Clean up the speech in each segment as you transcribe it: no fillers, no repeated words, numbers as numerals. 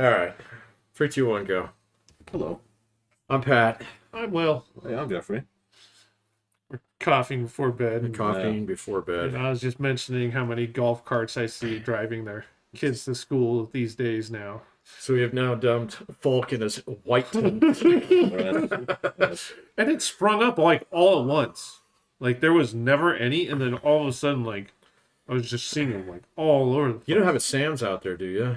All right. 3, 2, 1, go. Hello. I'm Pat. I'm Will. Hey, I'm Jeffrey. Coughing before bed. And caffeine before bed. And I was just mentioning how many golf carts I see driving their kids to school these days now. So we have now dumped Falk in his white tent. And it sprung up like all at once. Like there was never any, and then all of a sudden, like I was just seeing them like all over the place. You don't have a Sam's out there, do you?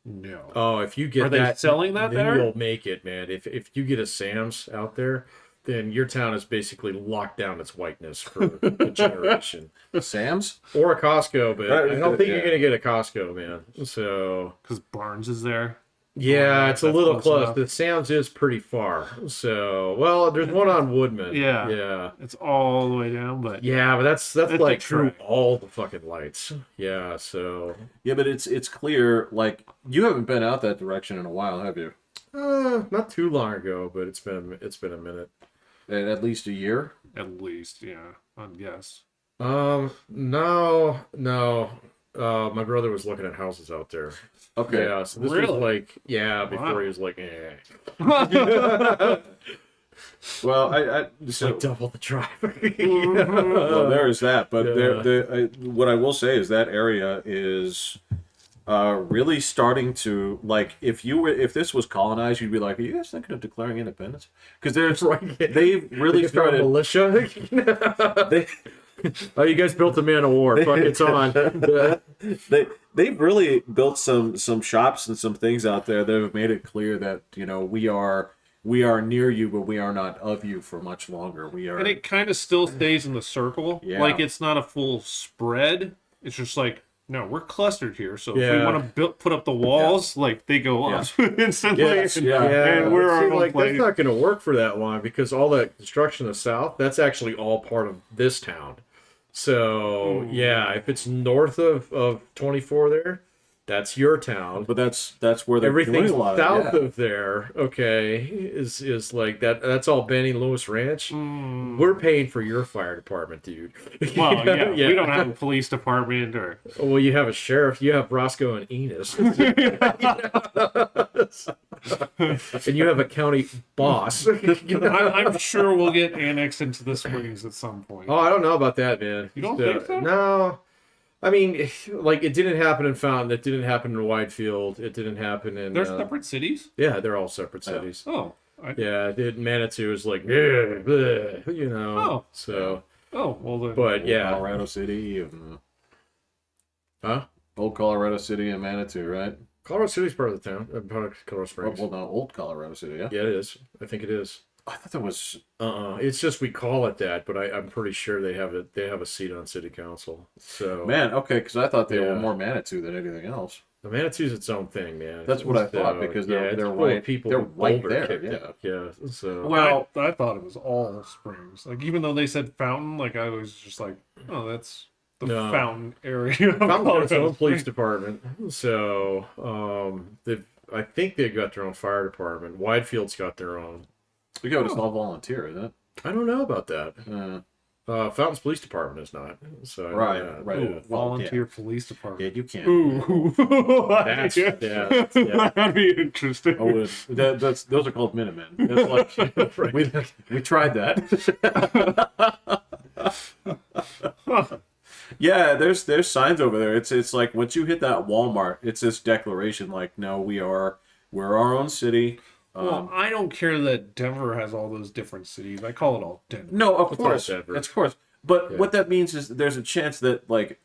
No. Oh, if you get Are they selling that then there? you'll make it, man. If you get a Sam's out there, then your town is basically locked down its whiteness for a generation. Sam's? Or a Costco, but I don't think yeah. you're going to get a Costco, man. So, Because Barnes is there. yeah, it's a that's little close close. enough. The Sam's is pretty far. So, well, there's one on Woodman. Yeah. Yeah. It's all the way down, but Yeah, but that's It's like a through trek. all the fucking lights. Yeah, so Yeah, but it's clear, like, you haven't been out that direction in a while, have you? not too long ago, but it's been a minute. At least a year? at least, yeah, I'd guess. No. My brother was looking at houses out there. Okay. Yeah, so this Really? was like, before Wow. he was like, eh. Well, It's so, like double the traffic. well, there is that. But Yeah. what I will say is that area is really starting to, like, if this was colonized, you'd be like, are you guys thinking of declaring independence? Because there's Right. they've really Like if you're a started. militia. They, Oh, you guys built a man of war. Fuck, it's on. they've really built some shops and some things out there that have made it clear that we are near you, but we are not of you for much longer. We are. And it kind of still stays in the circle. Yeah. Like it's not a full spread. It's just like, no, we're clustered here. So if Yeah. we want to put up the walls, like they go up instantly. Yes, and, yeah. and we're See, our own like place. that's not going to work for that long because all that construction in the south, that's actually all part of this town. So yeah, if it's north of 24 there, that's your town. But that's where they're Everything doing a lot south of of there, okay, is like that. That's all Benny Lewis Ranch. Mm. We're paying for your fire department, dude. Well, yeah, we don't have a police department or. Well, you have a sheriff. You have Roscoe and Enos, and you have a county boss. I'm sure we'll get annexed into the Springs at some point. Oh, I don't know about that, man. You don't think so? No. I mean, like, it didn't happen in Fountain. It didn't happen in Whitefield. It didn't happen in... They're separate cities? Yeah, they're all separate cities. Oh. Yeah, Manitou is like, bleh, bleh, you know. Oh. So, Oh, well then. but yeah. Colorado City and Huh? old Colorado City and Manitou, right? Colorado City's part of the town. Part of Colorado Springs. Well, no, old Colorado City, yeah. Yeah, it is. I think it is. I thought that was. It's just we call it that, but I'm pretty sure they have a seat on city council. So Man, okay, because I thought they were Yeah. more Manitou than anything else. the Manitou's its own thing, man. That's what I thought, So, because it's they're full of right- people they're who right Boulder there, kicked yeah. out. Yeah. So Well, I thought it was all Springs. Like, even though they said Fountain, like, I was just like, oh, that's the No. Fountain area. of Fountain's got its Colorado own police Springs. department. So I think they've got their own fire department. Widefield's got their own. We go, it's all volunteer, isn't it? I don't know about that. Fountain's police department is not. So Right, yeah, right. yeah. Ooh, volunteer police department. Yeah, you can't. Ooh. That's- yeah, yeah. That'd be interesting. Oh, those are called Minutemen. That's like, we tried that. Yeah, there's signs over there. It's like once you hit that Walmart, it's this declaration like, no, we're our own city. Well, I don't care that Denver has all those different cities. I call it all Denver. No, of It's all course, Denver. of course. But Yeah. what that means is there's a chance that like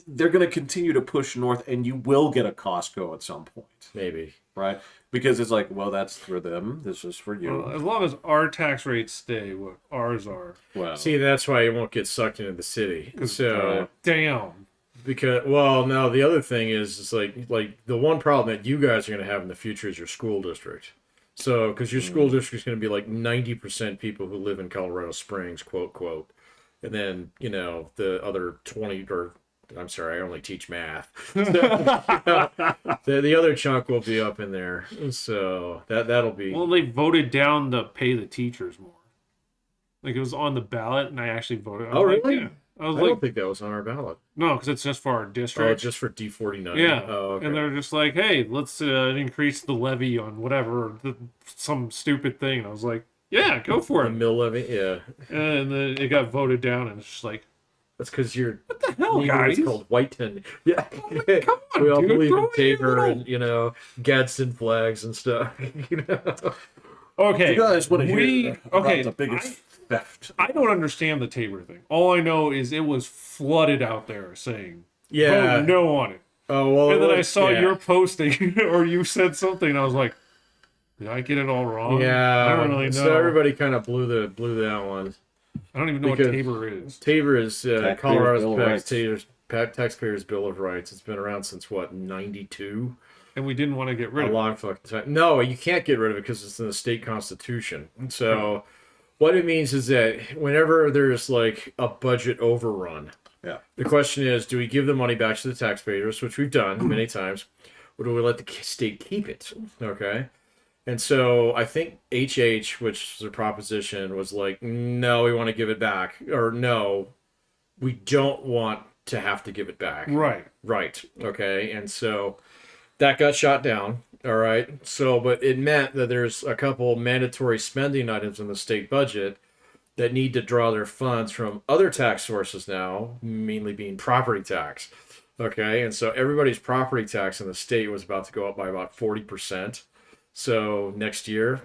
they're going to continue to push north, and you will get a Costco at some point, Maybe. right? Because it's like, well, that's for them. This is for you. Well, as long as our tax rates stay what ours are. Well, See, that's why you won't get sucked into the city. So Damn. because no, the other thing is it's like the one problem that you guys are going to have in the future is your school district. So because your school district is going to be like 90% people who live in Colorado Springs, quote, and then the other 20 or. I'm sorry, I only teach math. The other chunk will be up in there, so that'll be. Well, they voted down to pay the teachers more. Like, it was on the ballot, and I actually voted. I was Oh, like, really? yeah. I was I like, don't think that was on our ballot. no, because it's just for our Oh, district. just for D49. Yeah, Oh, okay. and they're just like, hey, let's increase the levy on whatever, some stupid thing. And I was like, yeah, go for The it. mill levy, yeah. And then it got voted down, and it's just like, That's because you're. what the hell, Neither guys? is called Whiteton. Yeah, come on, we all dude, believe throw in it in the Tabor middle. and Gadsden flags and stuff. Okay, You guys want to hear about okay, the biggest theft? I don't understand the Tabor thing. All I know is it was flooded out there saying, Yeah. vote no on it. Oh well. And then I saw yeah. your posting, or you said something, and I was like, did I get it all wrong? Yeah, I don't really know. So everybody kind of blew that one. I don't even know because what Tabor is. Tabor is Taxpayers' Colorado's Bill of Rights. Taxpayers' Bill of Rights. It's been around since what, 92? And we didn't want to get rid A of it. long fucking time. No, you can't get rid of it because it's in the state constitution. So what it means is that whenever there's like a budget overrun, Yeah. the question is, do we give the money back to the taxpayers, which we've done many times, or do we let the state keep it? Okay. And so I think HH, which is a proposition, was like, no, we want to give it back. Or no, we don't want to have to give it back. Right. Right. Okay. And so that got shot down. All right. So, but it meant that there's a couple mandatory spending items in the state budget that need to draw their funds from other tax sources now, mainly being property tax. Okay. And so everybody's property tax in the state was about to go up by about 40%. So next year,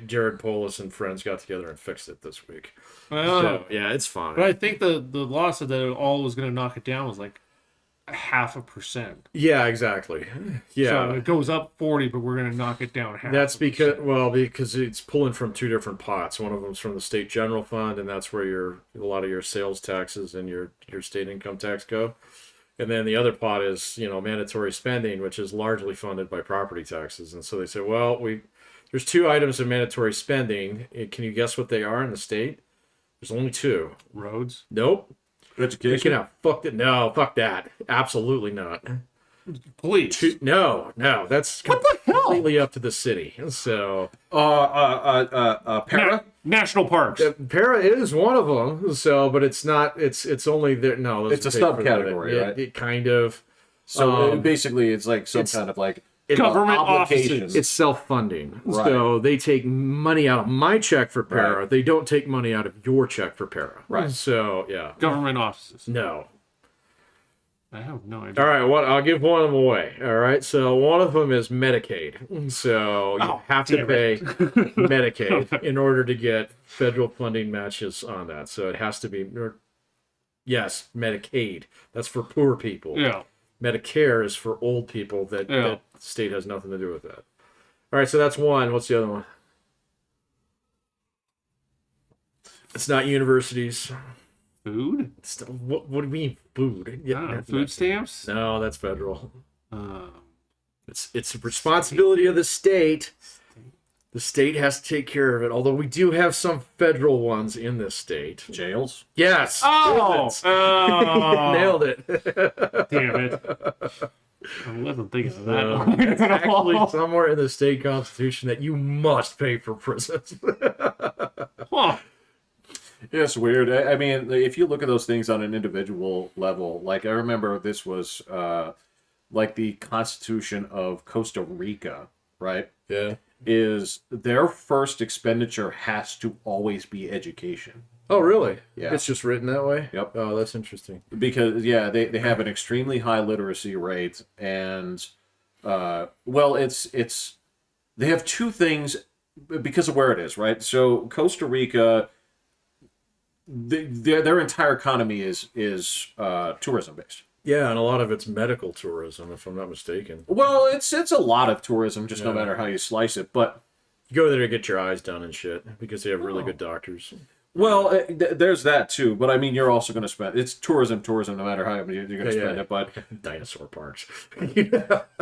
Jared Polis and friends got together and fixed it this week. So yeah, it's fine. But I think the law said that it all was going to knock it down was like 0.5%. Yeah, exactly. Yeah. So it goes up 40, but we're going to knock it down half. That's because it's pulling from two different pots. One of them's from the state general fund, and that's where a lot of your sales taxes and your state income tax go. And then the other pot is, mandatory spending, which is largely funded by property taxes. And so they say, well, there's two items of mandatory spending. Can you guess what they are in the state? There's only two. Roads. Nope. Education. No, fuck that. Absolutely not. Police. No, that's completely up to the city. So, Para. National parks. Para is one of them. So, but it's not. It's only there. No, It's a subcategory, right? It kind of. So basically, it's like some kind of like Government obligation. offices. It's self-funding. Right. So they take money out of my check for Para. Right. They don't take money out of your check for Para. Right. So yeah. Government offices. No. I have no idea. All right, I'll give one of them away. All right, so one of them is Medicaid. So you have to pay Medicaid in order to get federal funding matches on that. So it has to be, yes, Medicaid. That's for poor people. Yeah. Medicare is for old people that the state has nothing to do with that. All right, so that's one. What's the other one? It's not universities. Food? What do you mean food? Yeah, Food stamps? No, that's federal. It's a responsibility of the state. The state has to take care of it. Although we do have some federal ones in this state. Jails. Yes. Oh! Nailed it. Damn it. I wasn't thinking of that. It's actually somewhere in the state constitution that you must pay for prisons. Huh. Yeah, it's weird. I mean, if you look at those things on an individual level, like I remember this was like the Constitution of Costa Rica, right? Yeah. Is their first expenditure has to always be education. Oh, really? Yeah. It's just written that way? Yep. Oh, that's interesting. Because, yeah, they have an extremely high literacy rate, and, well, it's they have two things because of where it is, right? So Costa Rica, their entire economy is tourism based. Yeah, and a lot of it's medical tourism, if I'm not mistaken. Well, it's a lot of tourism, just no matter how you slice it. But You go there to get your eyes done and shit because they have really good doctors. well, there's that too. But I mean, you're also going to spend it's tourism, no matter how you're going to spend it. But dinosaur parks.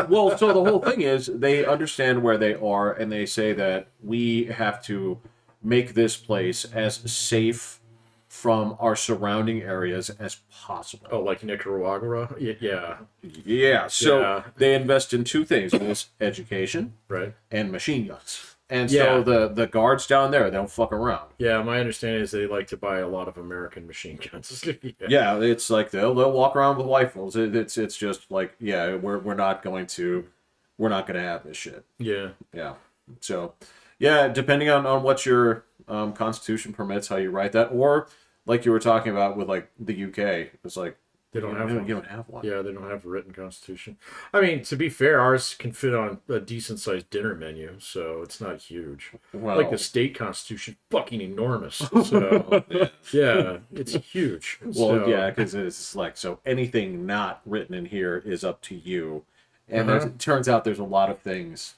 well, so the whole thing is they understand where they are, and they say that we have to make this place as safe from our surrounding areas as possible. Oh, like Nicaragua? Yeah. Yeah, so Yeah. they invest in two things: it's education Right. and machine guns. And Yeah. so the guards down there, they don't fuck around. Yeah, my understanding is they like to buy a lot of American machine guns. Yeah. Yeah, it's like they'll walk around with rifles. It's just like, yeah, we're not going to have this shit. Yeah. Yeah. So, yeah, depending on what your constitution permits, how you write that, or like you were talking about with like the UK, it's like They don't have one. you don't have one. Yeah, they don't have a written constitution. I mean, to be fair, ours can fit on a decent sized dinner menu, so it's not huge. Well, Like the state constitution, fucking enormous. So yeah, it's huge. well, So, yeah, because it's like, so anything not written in here is up to you, and it turns out there's a lot of things.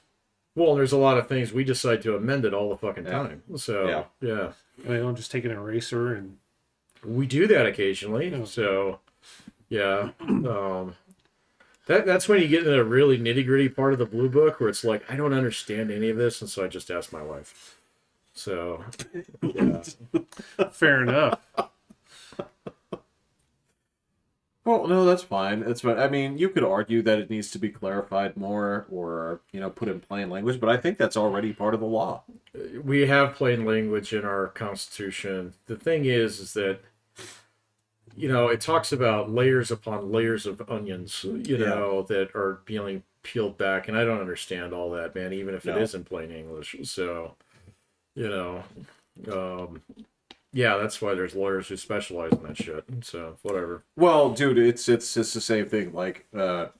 Well, there's a lot of things we decide to amend it all the fucking time. So yeah. They don't just take an eraser and We do that occasionally. So, yeah. That's when you get into the really nitty gritty part of the blue book where it's like, I don't understand any of this. And so I just ask my wife. So, yeah. fair enough. Well, no, that's fine. That's fine. I mean, you could argue that it needs to be clarified more, or put in plain language, but I think that's already part of the law. We have plain language in our Constitution. The thing is that, it talks about layers upon layers of onions, that are being peeled back. And I don't understand all that, man, even if it is in plain English. So, yeah, that's why there's lawyers who specialize in that shit. So whatever. Well, dude, it's the same thing. Like, I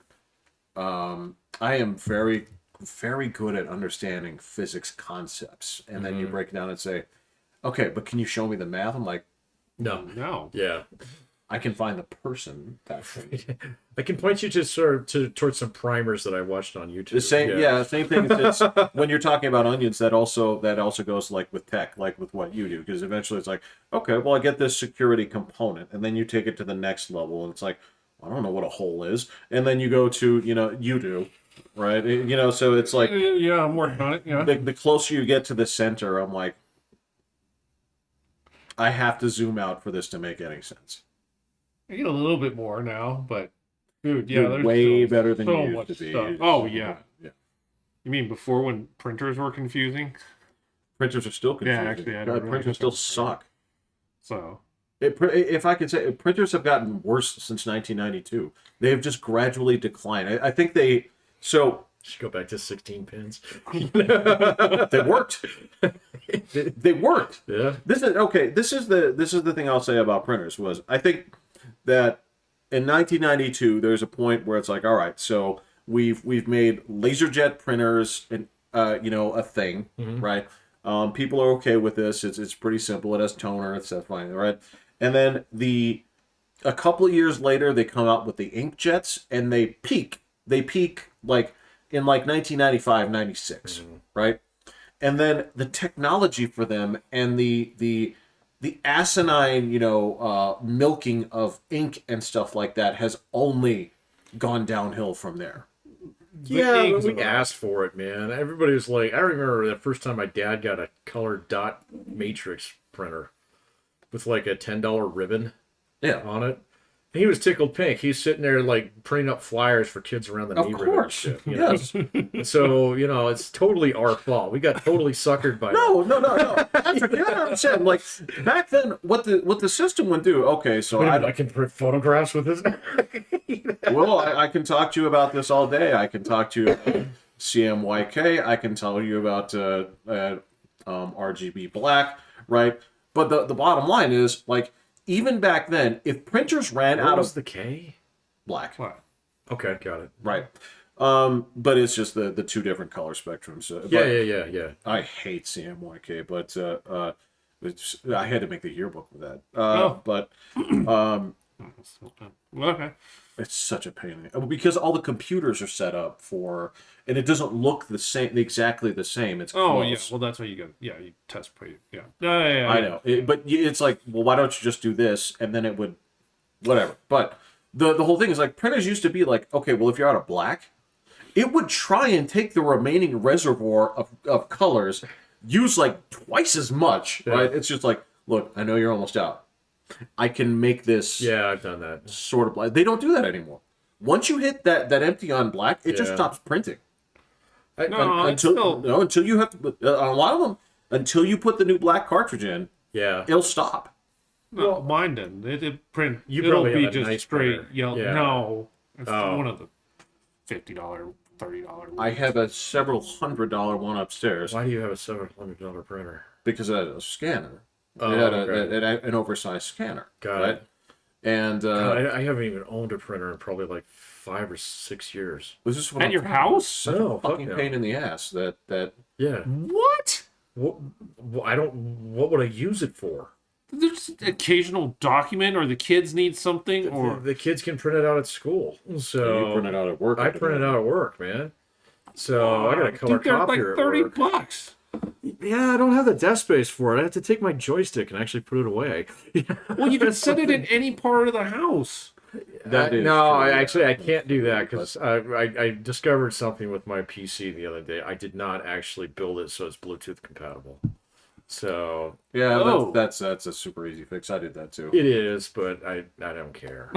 am very, very good at understanding physics concepts, and then you break it down and say, okay, but can you show me the math? I'm like, No. Yeah. I can find the person that I can point you towards some primers that I watched on YouTube. the same same thing. It's when you're talking about onions, that also goes like with tech, like with what you do, because eventually it's like, okay, well, I get this security component, and then you take it to the next level, and it's like, I don't know what a hole is, and then you go to you do, right? So it's like, Yeah, I'm working on it. Yeah. the closer you get to the center, I'm like, I have to zoom out for this to make any sense. I get a little bit more now, but dude, yeah, You're there's way still better than so you used much to be. stuff. Oh yeah. You mean before when printers were confusing? Printers are still confusing. Yeah, actually, I God, don't really printers still suck. So If I could say, printers have gotten worse since 1992. They have just gradually declined. I think they Should go back to 16 pins. they worked. They worked. Yeah. This is the thing I'll say about printers was, I think that in 1992 there's a point where it's like, all right, so we've made laserjet printers and a thing, right? People are okay with this. It's pretty simple. It has toner. It's fine, right? And then a couple of years later they come out with the inkjets, and they peak like in like 1995, 96, right? And then the technology for them and the asinine, milking of ink and stuff like that has only gone downhill from there. Yeah, but we asked for it, man. Everybody was like, I remember the first time my dad got a color dot matrix printer with like a $10 ribbon on it. And he was tickled pink. He's sitting there like printing up flyers for kids around the neighborhood. Of course, and shit, yes. So, it's totally our fault. We got totally suckered by No. Patrick, you gotta understand. Like back then, what the system would do. Okay, so I can print photographs with this. well, I can talk to you about this all day. I can talk to you about CMYK. I can tell you about RGB black, right? But the bottom line is, like, even back then, if printers ran out of the K? black, what? Okay, got it. right? But it's just the two different color spectrums. Yeah. I hate CMYK, but I had to make the yearbook with that. But Okay. it's such a pain because all the computers are set up for, and it doesn't look exactly the same. It's Oh close. yeah. Well, that's why you got. Yeah, you test plate. Yeah. Yeah. I know, but it's like, well, why don't you just do this, and then it would, whatever. But the whole thing is like, printers used to be like, okay, well, if you're out of black, it would try and take the remaining reservoir of colors, use like twice as much, right? It's just like, look, I know you're almost out. I can make this. Yeah, I've done that. Sort of black. They don't do that anymore. Once you hit that empty on black, it just stops printing. Until you have to, a lot of them, until you put the new black cartridge in, Yeah. it'll stop. No, mine didn't. It print. You It'll probably be have a just nice straight printer. yellow. Yeah. No, it's Oh. one of the $50, $30. I have a several $100 one upstairs Why do you have a $700 printer? because it had a scanner. Oh, It had okay. an oversized scanner. Got right? it. And God, I haven't even owned a printer in probably like 5 or 6 years. was this one At your house? Such No, a fuck fucking no. pain in the ass that Yeah. What? What? I don't. What would I use it for? There's occasional document, or the kids need something, or The kids can print it out at school. So you print it out at work. I print it out at work, man. So I got a color dude, they're like copier at work. $30. Yeah, I don't have the desk space for it. I have to take my joystick and actually put it away. Well, you can set it in any part of the house. That is no, true. I can't do that because I discovered something with my PC the other day. I did not actually build it so it's Bluetooth compatible. So Yeah, Oh. that's a super easy fix. I did that too. it is, but I don't care.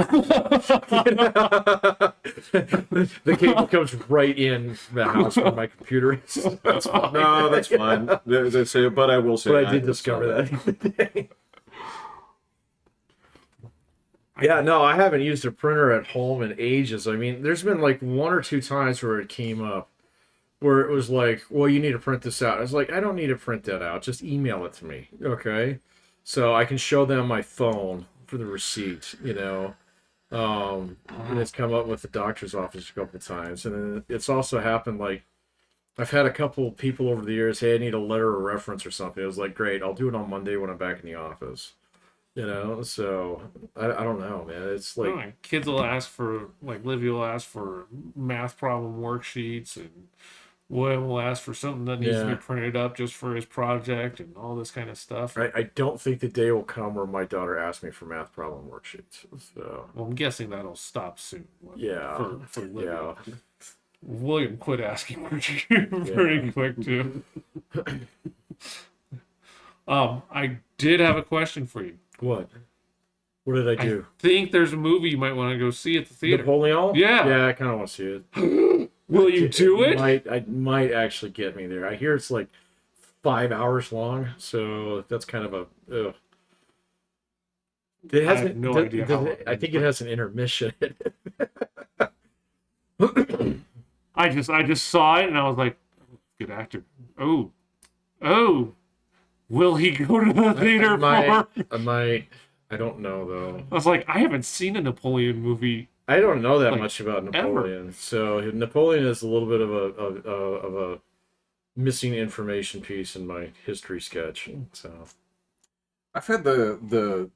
The cable comes right in the house where my computer is. That's fine. No, that's fine. That's it. But I will say, But I did discover that. Yeah, no, I haven't used a printer at home in ages. I mean, there's been like 1 or 2 times where it came up where it was like, well, you need to print this out. I was like, I don't need to print that out. Just email it to me. Okay. So I can show them my phone for the receipt, you know. And it's come up with the doctor's office a couple of times. And then it's also happened like, I've had a couple people over the years, hey, I need a letter of reference or something. I was like, great, I'll do it on Monday when I'm back in the office. You know, so I don't know, man. It's like, Like, kids will ask for, like, Livy will ask for math problem worksheets, and William will ask for something that needs to Yeah. be printed up just for his project and all this kind of stuff. I don't think the day will come where my daughter asks me for math problem worksheets. So Well, I'm guessing that'll stop soon. Yeah. For Livy. yeah, William quit asking pretty quick too. I did have a question for you. what? What did I do? I think there's a movie you might want to go see at the theater. Napoleon? Yeah. Yeah, I kind of want to see it. Will you do it? Might actually get me there. I hear it's like 5 hours long, so that's kind of a. Ugh. It I has have no idea how long I think it has an intermission. I just saw it and I was like, good actor. Oh, will he go to the theater for? I don't know though. I was like, I haven't seen a Napoleon movie. I don't know that Like, much about Napoleon. So Napoleon is a little bit of a missing information piece in my history sketch. So I've had the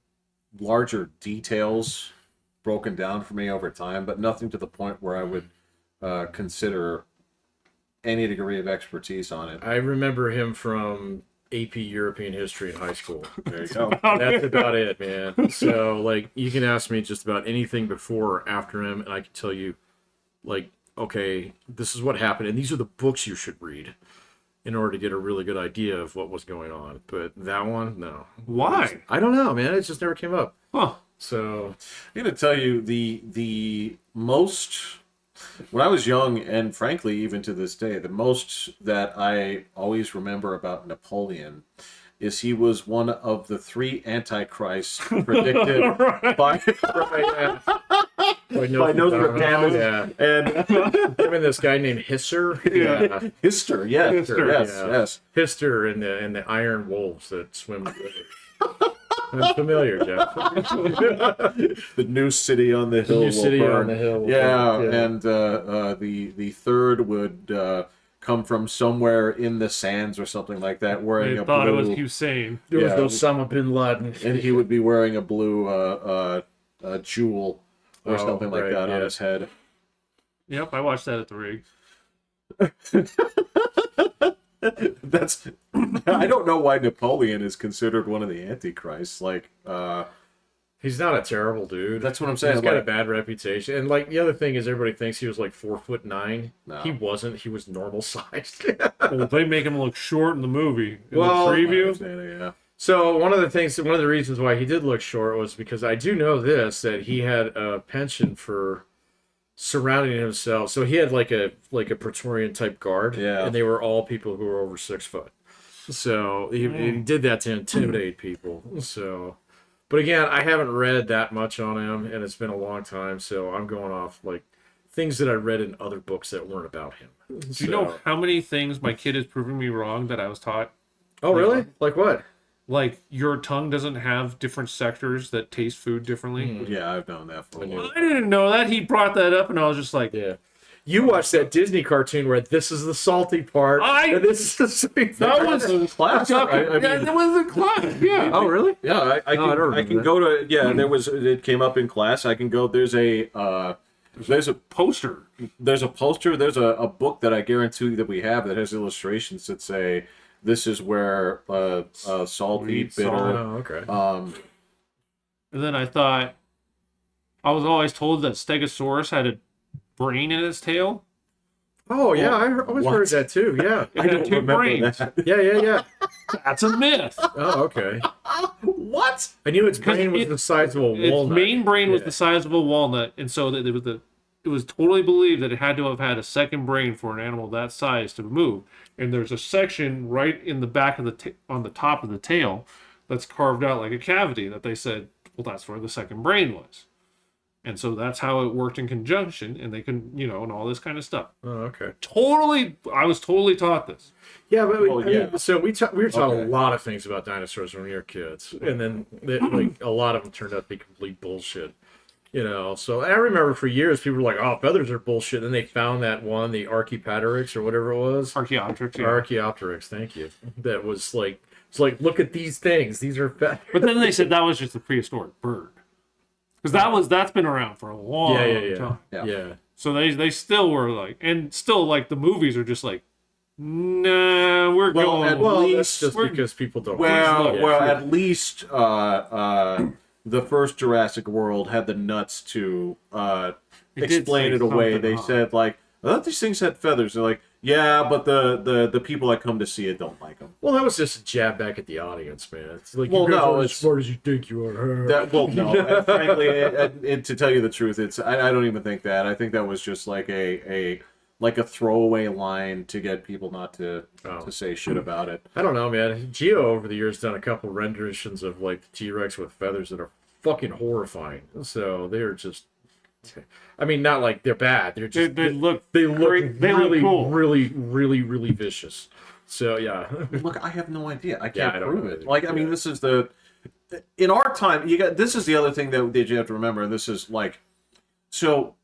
larger details broken down for me over time, but nothing to the point where I would consider any degree of expertise on it. I remember him from AP European history in high school. There you go. That's about it, man. So like you can ask me just about anything before or after him, and I can tell you, like, okay, this is what happened, and these are the books you should read in order to get a really good idea of what was going on. But that one, no. Why? I don't know, man. It just never came up. Huh. So I'm going to tell you the most, when I was young, and frankly, even to this day, the most that I always remember about Napoleon is he was one of the 3 antichrists predicted by Nostradamus. Yeah. And Him and this guy named Hisser. Yeah. Hister, yes, Hister, yes, yeah. yes. Hister and the iron wolves that swim the river. I'm familiar, Jeff. The new city on the hill. New will city burn. on the hill. will Yeah, burn. and the third would come from somewhere in the sands or something like that, wearing They a thought blue. it was Hussein. There was yeah. Osama bin Laden. And he would be wearing a blue jewel or Oh, something like right, that on yeah. his head. Yep, I watched that at the rig. That's. I don't know why Napoleon is considered one of the antichrists. Like, He's not a terrible dude. that's what I'm saying. He's got a Like, bad reputation. And like the other thing is everybody thinks he was like 4'9". No. He wasn't. He was normal sized. Well, they make him look short in the movie. In Well, the preview. yeah. So one of the reasons why he did look short was because I do know this, that he had a penchant for surrounding himself. So he had like a Praetorian type guard, Yeah. and they were all people who were over 6 foot. So he did that to intimidate people. So, but again, I haven't read that much on him, and it's been a long time. So I'm going off like things that I read in other books that weren't about him. Do you know how many things my kid is proving me wrong that I was taught? Oh, really? Like what? Like your tongue doesn't have different sectors that taste food differently. Yeah, I've known that for a while. I didn't know that. He brought that up, and I was just like, Yeah. You watched that Disney cartoon where this is the salty part, and this is the sweet that part. was in class. yeah, I mean, that was in class. Yeah. Oh, really? yeah, I don't can remember go to it came up in class. I can go. There's a Poster. there's a poster. There's a book that I guarantee that we have that has illustrations that say this is where salty, bitter. Oh, okay. And then I thought, I was always told that Stegosaurus had a brain in its tail. Oh, yeah, I always heard that too. Yeah. It had two brains. that. Yeah. That's a myth. Oh, okay. What? I knew its brain was the size of a Its walnut. main brain was Yeah. the size of a walnut, and so that it was totally believed that it had to have had a second brain for an animal that size to move. And there's a section right in the back of on the top of the tail that's carved out like a cavity that they said, well, that's where the second brain was. And so that's how it worked in conjunction, and they can, and all this kind of stuff. Oh, okay. I was totally taught this. Yeah, but Oh, I mean, so we were taught a lot of things about dinosaurs when we were kids, and then like a lot of them turned out to be complete bullshit. So I remember for years people were like, "Oh, feathers are bullshit." Then they found that one, the Archaeopteryx or whatever it was. Archaeopteryx. Yeah. Archaeopteryx, thank you. That was like, it's like, look at these things. These are feathers. But then they said that was just a prehistoric bird. Because that's been around for a long time. Yeah. So they still were like, and still like the movies are just like, nah, we're going. Well, that's just because people don't. At least the first Jurassic World had the nuts to did explain say it away. something, They huh? said like, I thought these things had feathers. They're like, yeah, but the people that come to see it don't like them. Well, that was just a jab back at the audience, man. It's like, Well, you guys no, aren't as it's- smart as you think you are. No. And frankly, to tell you the truth, I don't even think that. I think that was just like a throwaway line to get people not to say shit about it. I don't know, man. Geo over the years done a couple renditions of like the T-Rex with feathers that are fucking horrifying. So they're just, I mean, not like they're bad. They're just They look really, they look cool. really vicious. So yeah. Look, I have no idea. I Yeah, can't I don't prove know it. either. Like, I mean, Yeah. this is in our time. This is the other thing that you have to remember. And this is like, so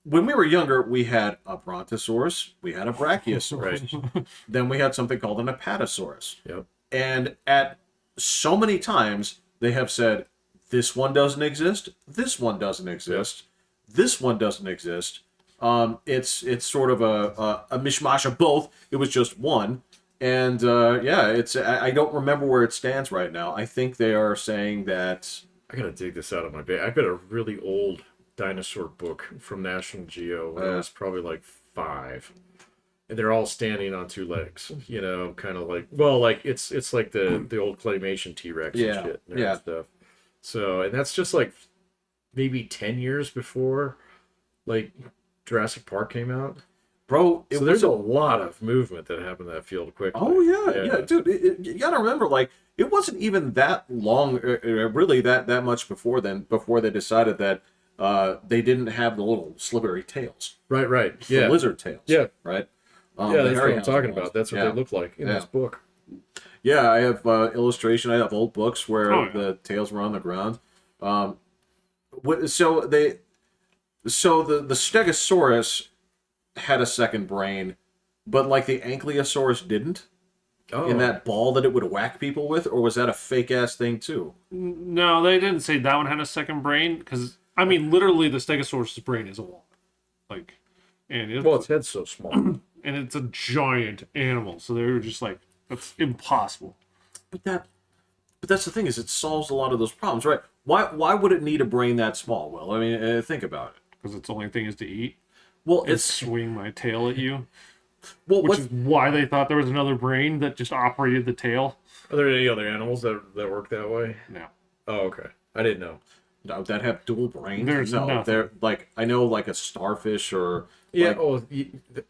when we were younger, we had a brontosaurus, we had a brachiosaurus, then we had something called an apatosaurus. Yep. And at so many times they have said, this one doesn't exist, this one doesn't exist, this one doesn't exist. It's sort of a mishmash of both. It was just one. And I don't remember where it stands right now. I think they are saying that. I gotta dig this out of my bag. I've got a really old dinosaur book from National Geo when I was probably like 5. And they're all standing on 2 legs, kind of like, well, like it's like the old claymation T-Rex and shit and stuff. So, and that's just like maybe 10 years before like Jurassic Park came out. Bro, So there's a lot of movement that happened in that field quickly. Oh yeah, dude. You gotta remember, like, it wasn't even that long, really that much before they decided that they didn't have the little slippery tails, Right. the Yeah. lizard tails. Yeah. Right. Yeah, The that's what hairy I'm talking ones. about. That's what Yeah. they look like in Yeah. this book. Yeah, I have illustration. I have old books where Oh, yeah. the tails were on the ground. So the Stegosaurus had a second brain, but like the Ankylosaurus didn't. Oh, In that ball that it would whack people with, or was that a fake ass thing too? No, they didn't say that one had a second brain because I mean, literally, the Stegosaurus' brain is a walnut, like, and it's, well, its head's so small. and it's a giant animal, so they were just like, that's impossible. But that's the thing, is it solves a lot of those problems, right? Why would it need a brain that small? Well, I mean, think about it. Because its only thing is to eat Well, and it's swing my tail at you, well, which is why they thought there was another brain that just operated the tail. Are there any other animals that work that way? No. Oh, okay. I didn't know. that have dual brains. There's nothing. They're like, I know like a starfish or Yeah. like, Oh,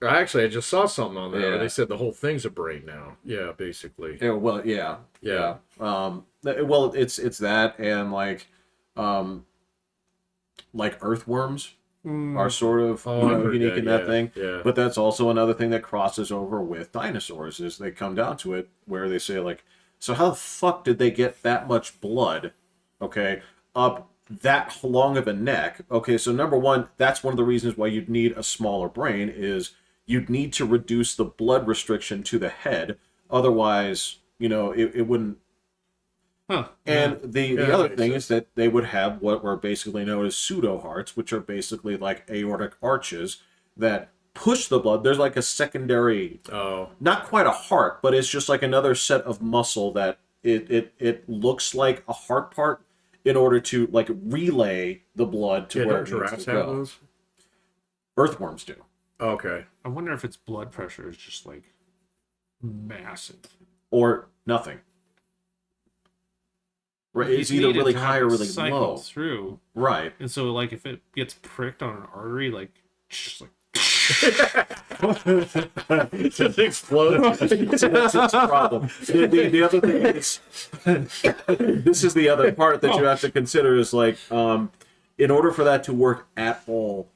actually, I just saw something on there. Where Yeah. they said the whole thing's a brain now. Yeah, basically. yeah, well, yeah, Yeah. well, it's that and like earthworms are sort of Oh, I've heard unique that, in that yeah, thing. yeah. But that's also another thing that crosses over with dinosaurs is they come down to it where they say like, so how the fuck did they get that much blood, okay, up that long of a neck? Okay, so number one, that's one of the reasons why you'd need a smaller brain is you'd need to reduce the blood restriction to the head. Otherwise, it wouldn't. Huh. And the that other makes thing sense. is that they would have what were basically known as pseudo hearts, which are basically like aortic arches that push the blood. There's like a secondary, Oh. not quite a heart, but it's just like another set of muscle that it looks like a heart part in order to like relay the blood to Yeah, where don't it needs giraffes to have go. those? Earthworms do. Okay. I wonder if its blood pressure is just like massive. Or nothing. Right, it's You either need it really to high have or it really cycle low. through. Right. And so, like, if it gets pricked on an artery, like, just like It just explodes. That's the problem. The other thing is, this is the other part that you have to consider is like, in order for that to work at all,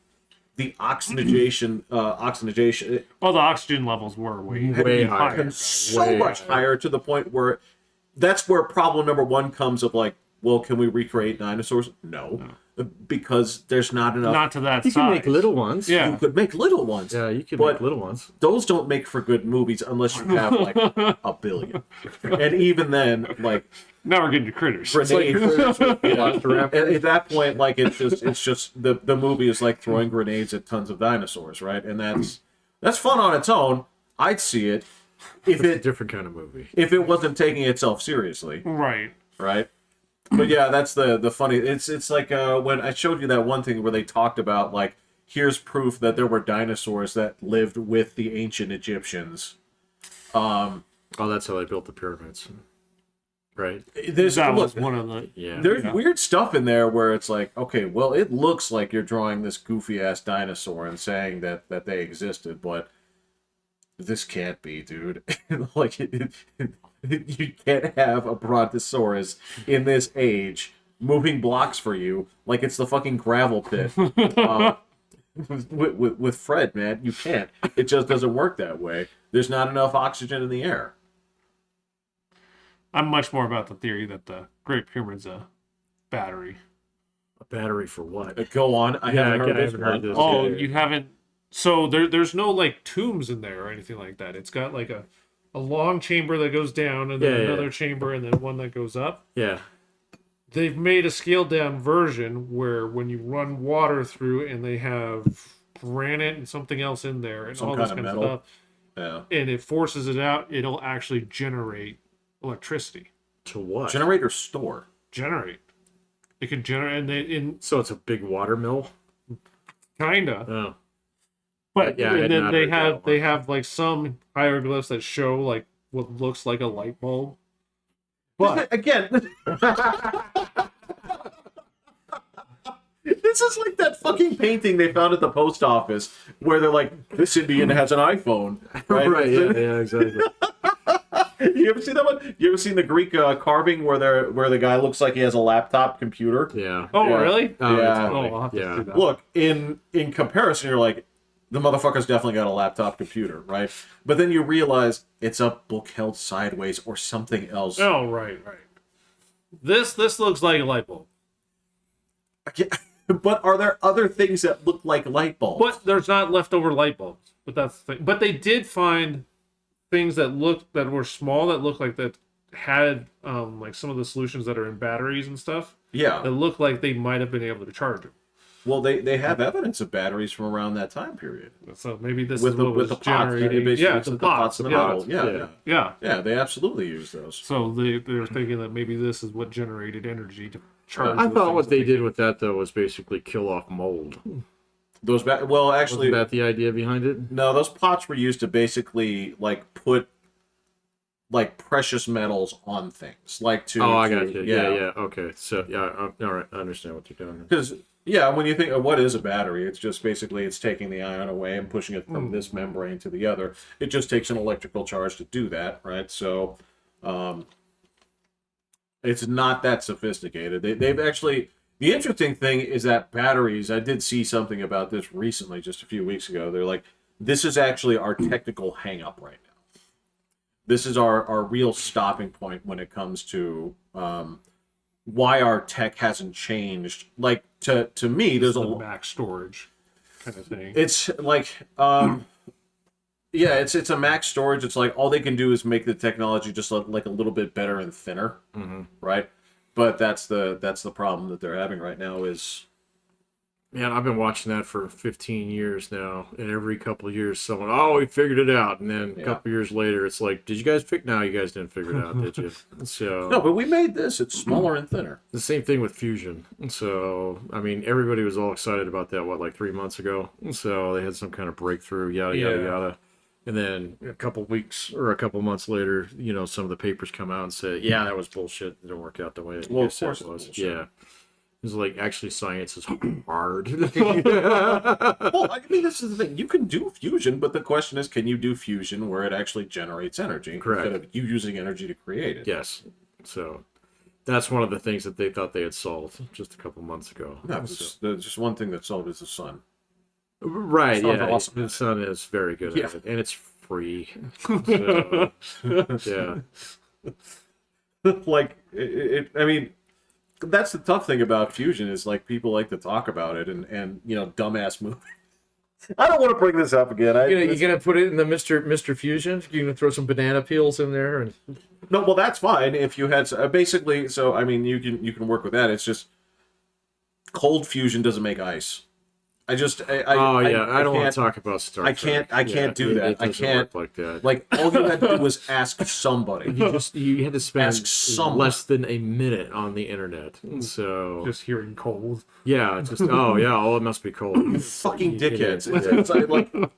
the oxygenation, well, the oxygen levels were Way higher. so Way much higher. higher to the point where that's where problem number one comes of like, well, can we recreate dinosaurs? No. Because there's not enough. Not to that You size. can make little ones. Yeah. You could make little ones. Yeah, you can But make little ones. those don't make for good movies unless you have like a billion. And even then, like Now we're getting to critters. grenades. Velociraptor. At that point, like it's just the movie is like throwing grenades at tons of dinosaurs, right? And that's fun on its own. I'd see it if It's a it different kind of movie. if it wasn't taking itself seriously, Right. right? But yeah, that's the funny. It's like when I showed you that one thing where they talked about like here's proof that there were dinosaurs that lived with the ancient Egyptians. Oh, that's how they built the pyramids. Right? There's That look, was one of the. Yeah. there's Yeah. weird stuff in there where it's like, okay, well, it looks like you're drawing this goofy ass dinosaur and saying that they existed, but this can't be, dude. Like, you can't have a brontosaurus in this age moving blocks for you like it's the fucking gravel pit. With Fred, man, you can't. It just doesn't work that way. There's not enough oxygen in the air. I'm much more about the theory that the Great Pyramid's a battery. A battery for what? Go on. I Yeah, haven't heard I this haven't heard one. this. Oh, Yeah. you haven't. So there's no like tombs in there or anything like that. It's got like a long chamber that goes down, and then Yeah, yeah. another chamber, and then one that goes up. Yeah. They've made a scaled down version where when you run water through, and they have granite and something else in there, and Some all kind this of kind of metal. stuff, Yeah. and it forces it out, it'll actually generate electricity. To what? Generator store. Generate. It can generate, and So it's a big water mill? kinda. Oh. But Yeah, I had and then not they heard that have one. they have like some hieroglyphs that show like what looks like a light bulb. But Again, this is like that fucking painting they found at the post office where they're like, this Indian has an iPhone. Right? yeah, exactly. You ever seen that one? You ever seen the Greek carving where the guy looks like he has a laptop computer? Yeah. oh Yeah. really? Oh, Yeah. that's Oh, funny. I'll have to Yeah. do that. Look, in comparison, you're like, the motherfucker's definitely got a laptop computer, right? But then you realize it's a book held sideways or something else. Oh right. This looks like a light bulb. But are there other things that look like light bulbs? But there's not leftover light bulbs. But that's the thing. But they did find things that were small that looked like that had like some of the solutions that are in batteries and stuff Yeah. that look like they might have been able to charge them. Well, they have evidence of batteries from around that time period. So maybe this With is the what with was the pots, generating. basically Yeah, it's the the pots in the yeah. metal. Yeah, Yeah. yeah, Yeah. yeah. They absolutely use those. So they're thinking that maybe this is what generated energy to charge. I the thought things what that they did with that, though, was basically kill off mold. Well, actually, Wasn't that the idea behind it? no. Those pots were used to basically like put like precious metals on things, like to. Oh, I got you. Yeah. Okay. So all right. I understand what you're doing. Because when you think of what is a battery, it's just basically it's taking the ion away and pushing it from this membrane to the other. It just takes an electrical charge to do that, right? So, it's not that sophisticated. They've actually. The interesting thing is that batteries. I did see something about this recently, just a few weeks ago. They're like, this is actually our technical hang-up right now. This is our real stopping point when it comes to why our tech hasn't changed. Like to me, there's a max storage kind of thing. It's like it's a max storage. It's like all they can do is make the technology just like a little bit better and thinner, right? But that's the problem that they're having right now is. Man, I've been watching that for 15 years now, and every couple of years, someone, we figured it out, and then a couple of years later, it's like, did you guys No, you guys didn't figure it out, did you? So No, but we made this. It's smaller and thinner. the same thing with fusion. So I mean, everybody was all excited about that. What, like 3 months ago? So they had some kind of breakthrough, yada yada yada. And then a couple weeks or a couple months later, some of the papers come out and say, "Yeah, that was bullshit. It didn't work out the way it Well, of said course it it was." was. Yeah. It's like, actually, science is hard. Well, I mean, this is the thing. You can do fusion, but the question is, can you do fusion where it actually generates energy Correct. instead of you using energy to create it? Yes. So that's one of the things that they thought they had solved just a couple months ago. No, there's just one thing that's solved is the sun. Right. Sun's Yeah. awesome. The sun is very good Yeah. at it, and it's free. So, yeah. Like, I mean, that's the tough thing about fusion is like people like to talk about it and dumbass movies. I don't want to bring this up again. You gonna put it in the Mr. Fusion? You gonna throw some banana peels in there and No, well, that's fine if you had basically. So I mean, you can work with that. It's just cold fusion doesn't make ice. I don't want to talk about Star Trek. I can't do that. I can't work like that. Like all you had to do was ask somebody. You had to spend Ask someone. less than a minute on the internet. So Just hearing cold. yeah, just it must be cold. You fucking dickheads. Yeah.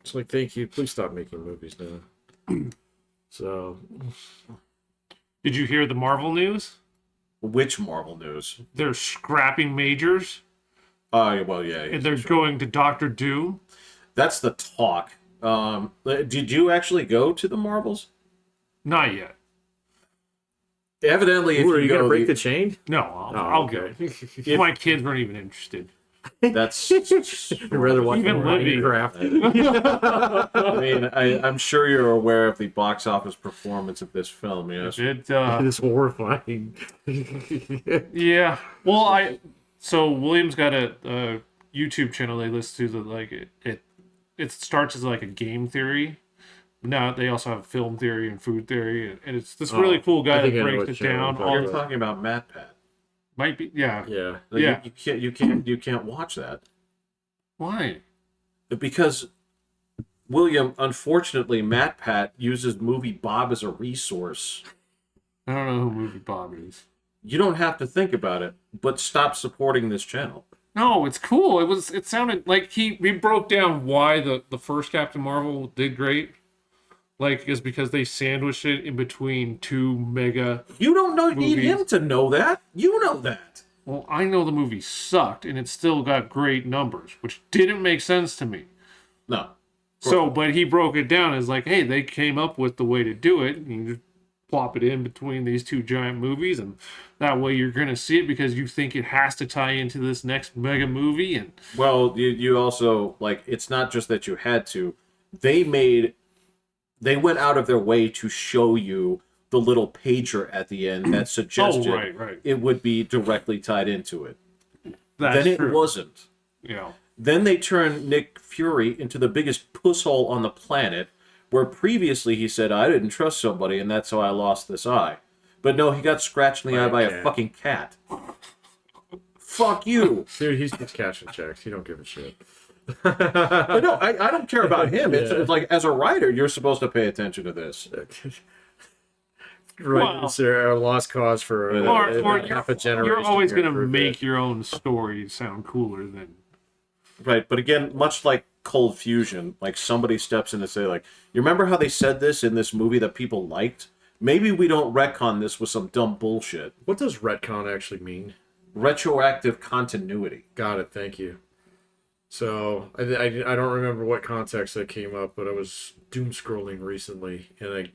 It's like, thank you. Please stop making movies now. So Did you hear the Marvel news? which Marvel news? They're scrapping majors Well, yeah. and they're going to Doctor Doom. That's the talk. Did you actually go to the Marvels? Not yet. Evidently, if are you you go, gonna break the chain? No, I'll go. Okay. My kids weren't even interested. that's I'd rather watch Even Libby. Minecraft. I mean, I'm sure you're aware of the box office performance of this film, yes? It It's horrifying. yeah. Well, so William's got a YouTube channel they listen to that it starts as like a game theory. Now they also have film theory and food theory, and it's this really cool I guy think that I know breaks what it channel down. you're You're talking about MatPat. Might be, yeah. Yeah. Like, Yeah. you can't watch that Why? because William, unfortunately, MatPat uses Movie Bob as a resource. I don't know who Movie Bob is. You don't have to think about it, but stop supporting this channel. No, it's cool. It sounded like we broke down why the first Captain Marvel did great. Like, is because they sandwiched it in between two mega. You don't need Movies. him to know that. You know that. Well, I know the movie sucked, and it still got great numbers, which didn't make sense to me. No. So, but he broke it down as like, hey, they came up with the way to do it. And you just plop it in between these two giant movies, and that way you're going to see it because you think it has to tie into this next mega movie. And Well, you also, like, it's not just that you had to. They went out of their way to show you the little pager at the end that suggested right. it would be directly tied into it. That's Then it true. wasn't. Yeah. Then they turned Nick Fury into the biggest pusshole on the planet, where previously he said, I didn't trust somebody, and that's how I lost this eye. But no, he got scratched in the eye by a fucking cat. Fuck you. Dude, he's just cashing checks. He don't give a shit. But no, I don't care about him. It's like, as a writer, you're supposed to pay attention to this. Right, Well- it's a lost cause for Or half a generation. you're always here going to for a make bit. your own story sound cooler than. Right, but again, much like Cold Fusion, like somebody steps in and say, like, you remember how they said this in this movie that people liked? maybe we don't retcon this with some dumb bullshit. What does retcon actually mean? Retroactive continuity. Got it. Thank you. So I don't remember what context that came up, but I was doom scrolling recently, and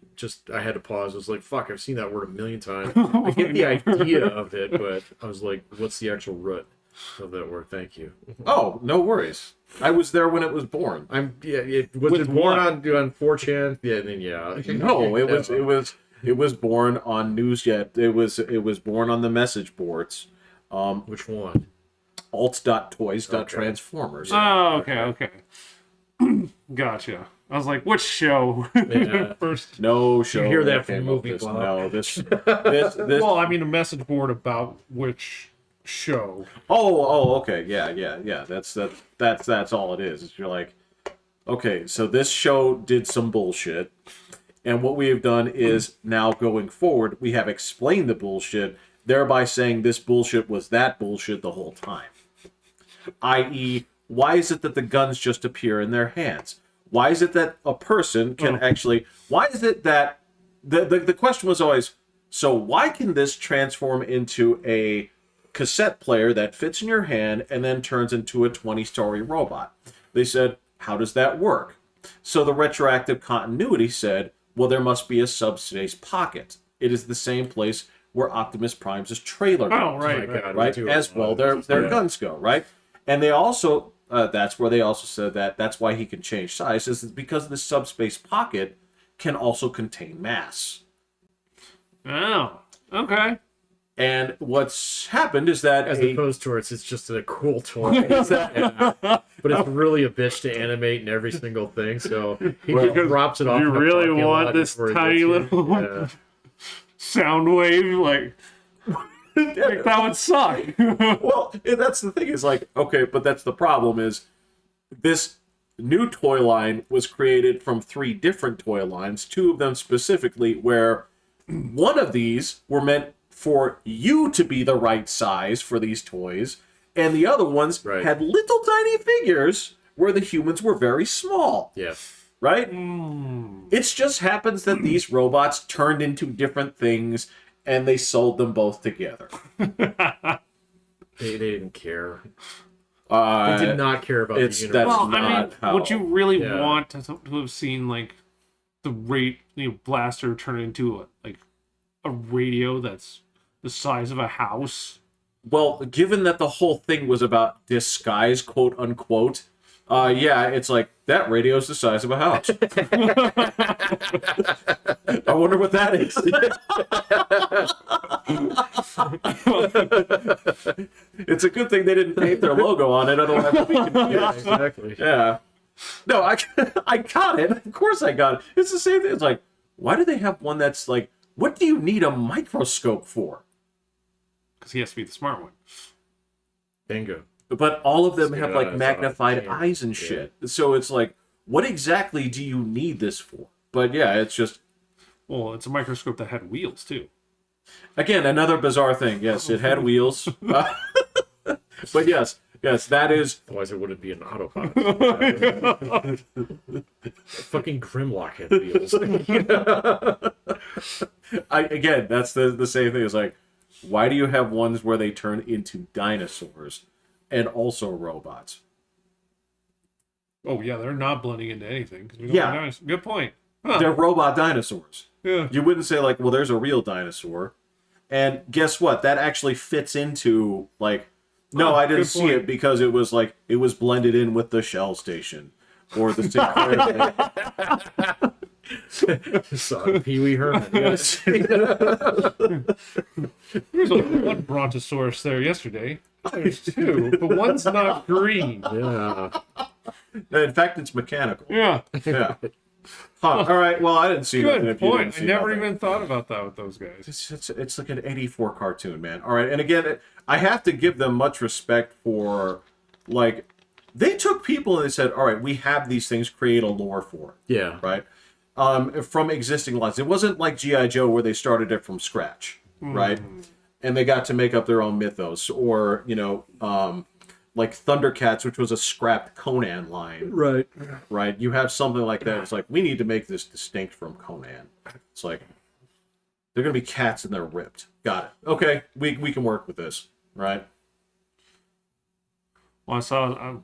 I had to pause. I was like, "Fuck! I've seen that word a million times. I get the idea of it, but I was like, what's the actual root of that word?" Thank you. Oh, no worries. I was there when it was born. Was it born on 4chan? Yeah, then yeah. No, it was born on Newsjet. It was born on the message boards. Which one? Alts.toys.transformers. Oh, okay. Gotcha. I was like, which show? Yeah. First. No show. You hear that came from up movie this. Bob. No, this. Well, I mean, a message board about which show. Oh, okay, yeah. That's all it is. You're like, okay, so this show did some bullshit, and what we have done is now going forward, we have explained the bullshit, thereby saying this bullshit was that bullshit the whole time. I.e., why is it that the guns just appear in their hands? Why is it that a person can actually... Why is it that... The question was always, so why can this transform into a cassette player that fits in your hand and then turns into a 20-story robot? They said, how does that work? So the retroactive continuity said, well, there must be a subspace pocket. It is the same place where Optimus Prime's trailer goes. Oh, right. Right? As well, their guns go, right? And they also, that's where they also said that that's why he can change size, is because the subspace pocket can also contain mass. Oh, okay. And what's happened is that... As opposed to it's just a cool toy. Yeah. But it's really a bitch to animate in every single thing, so he just drops it off. You in a really parking want lot this before he tiny gets you. little sound wave? Like that would suck. Well, that's the thing is like, okay, but that's the problem is this new toy line was created from 3 different toy lines, 2 of them specifically, where one of these were meant for you to be the right size for these toys, and the other ones had little tiny figures where the humans were very small. Yeah. Right? It just happens that these robots turned into different things and they sold them both together. They didn't care. They did not care about the universe. That's Well, not I mean, how... would you really want to have seen like the blaster turn into a radio that's the size of a house? Well, given that the whole thing was about disguise, quote unquote, it's like, that radio's the size of a house. I wonder what that is. It's a good thing they didn't paint their logo on it, otherwise I'd be confused. Yeah, exactly. Yeah. No, I got it. Of course I got it. It's the same thing. It's like, why do they have one that's like, what do you need a microscope for? Because he has to be the smart one. Bingo. But all of them have like eyes, magnified eyes and shit. So it's like, what exactly do you need this for? But yeah, it's just... Well, it's a microscope that had wheels too. Again, another bizarre thing. Yes, it had wheels. But yes, that is... Otherwise it wouldn't be an Autobot. Fucking Grimlock had wheels. Again, that's the same thing. It's like, why do you have ones where they turn into dinosaurs and also robots? Oh yeah, they're not blending into anything. 'Cause we don't have dinosaurs. Good point. Huh. They're robot dinosaurs. Yeah. You wouldn't say like, well, there's a real dinosaur. And guess what? That actually fits into like, no, I didn't see it because it was blended in with the Shell station or the Sinclair. Saw Pee-wee Herman. Yes. There's only one brontosaurus there yesterday. There's 2, but one's not green. Yeah. In fact, it's mechanical. Yeah. Yeah. Huh. All right. Well, I didn't see nothing. Good If you didn't point. I see never nothing. even thought about that with those guys. It's like an 84 cartoon, man. All right. And again, I have to give them much respect for, like, they took people and they said, all right, we have these things, create a lore for it. Yeah. Right? From existing lines. It wasn't like G.I. Joe where they started it from scratch, right? And they got to make up their own mythos. Or, like Thundercats, which was a scrapped Conan line. Right. Right? You have something like that. It's like, we need to make this distinct from Conan. It's like, They're going to be cats and they're ripped. Got it. Okay, we can work with this, right? Well, I saw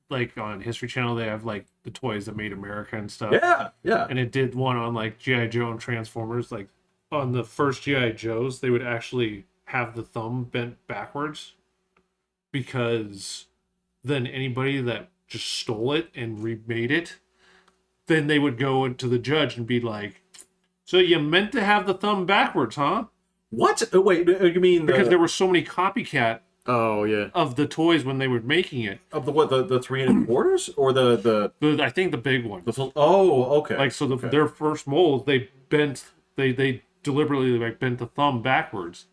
like on History Channel they have like the toys that made America and stuff. Yeah. And it did one on like GI Joe and Transformers. Like on the first GI Joes, they would actually have the thumb bent backwards because then anybody that just stole it and remade it, then they would go into the judge and be like, "So you meant to have the thumb backwards, huh?" What? Wait, you mean Because there were so many copycat Oh yeah. of the toys when they were making it. of the what the 3 3/4 or the I think the big one. full? Oh, okay. Like so, Okay. their first molds they deliberately like bent the thumb backwards,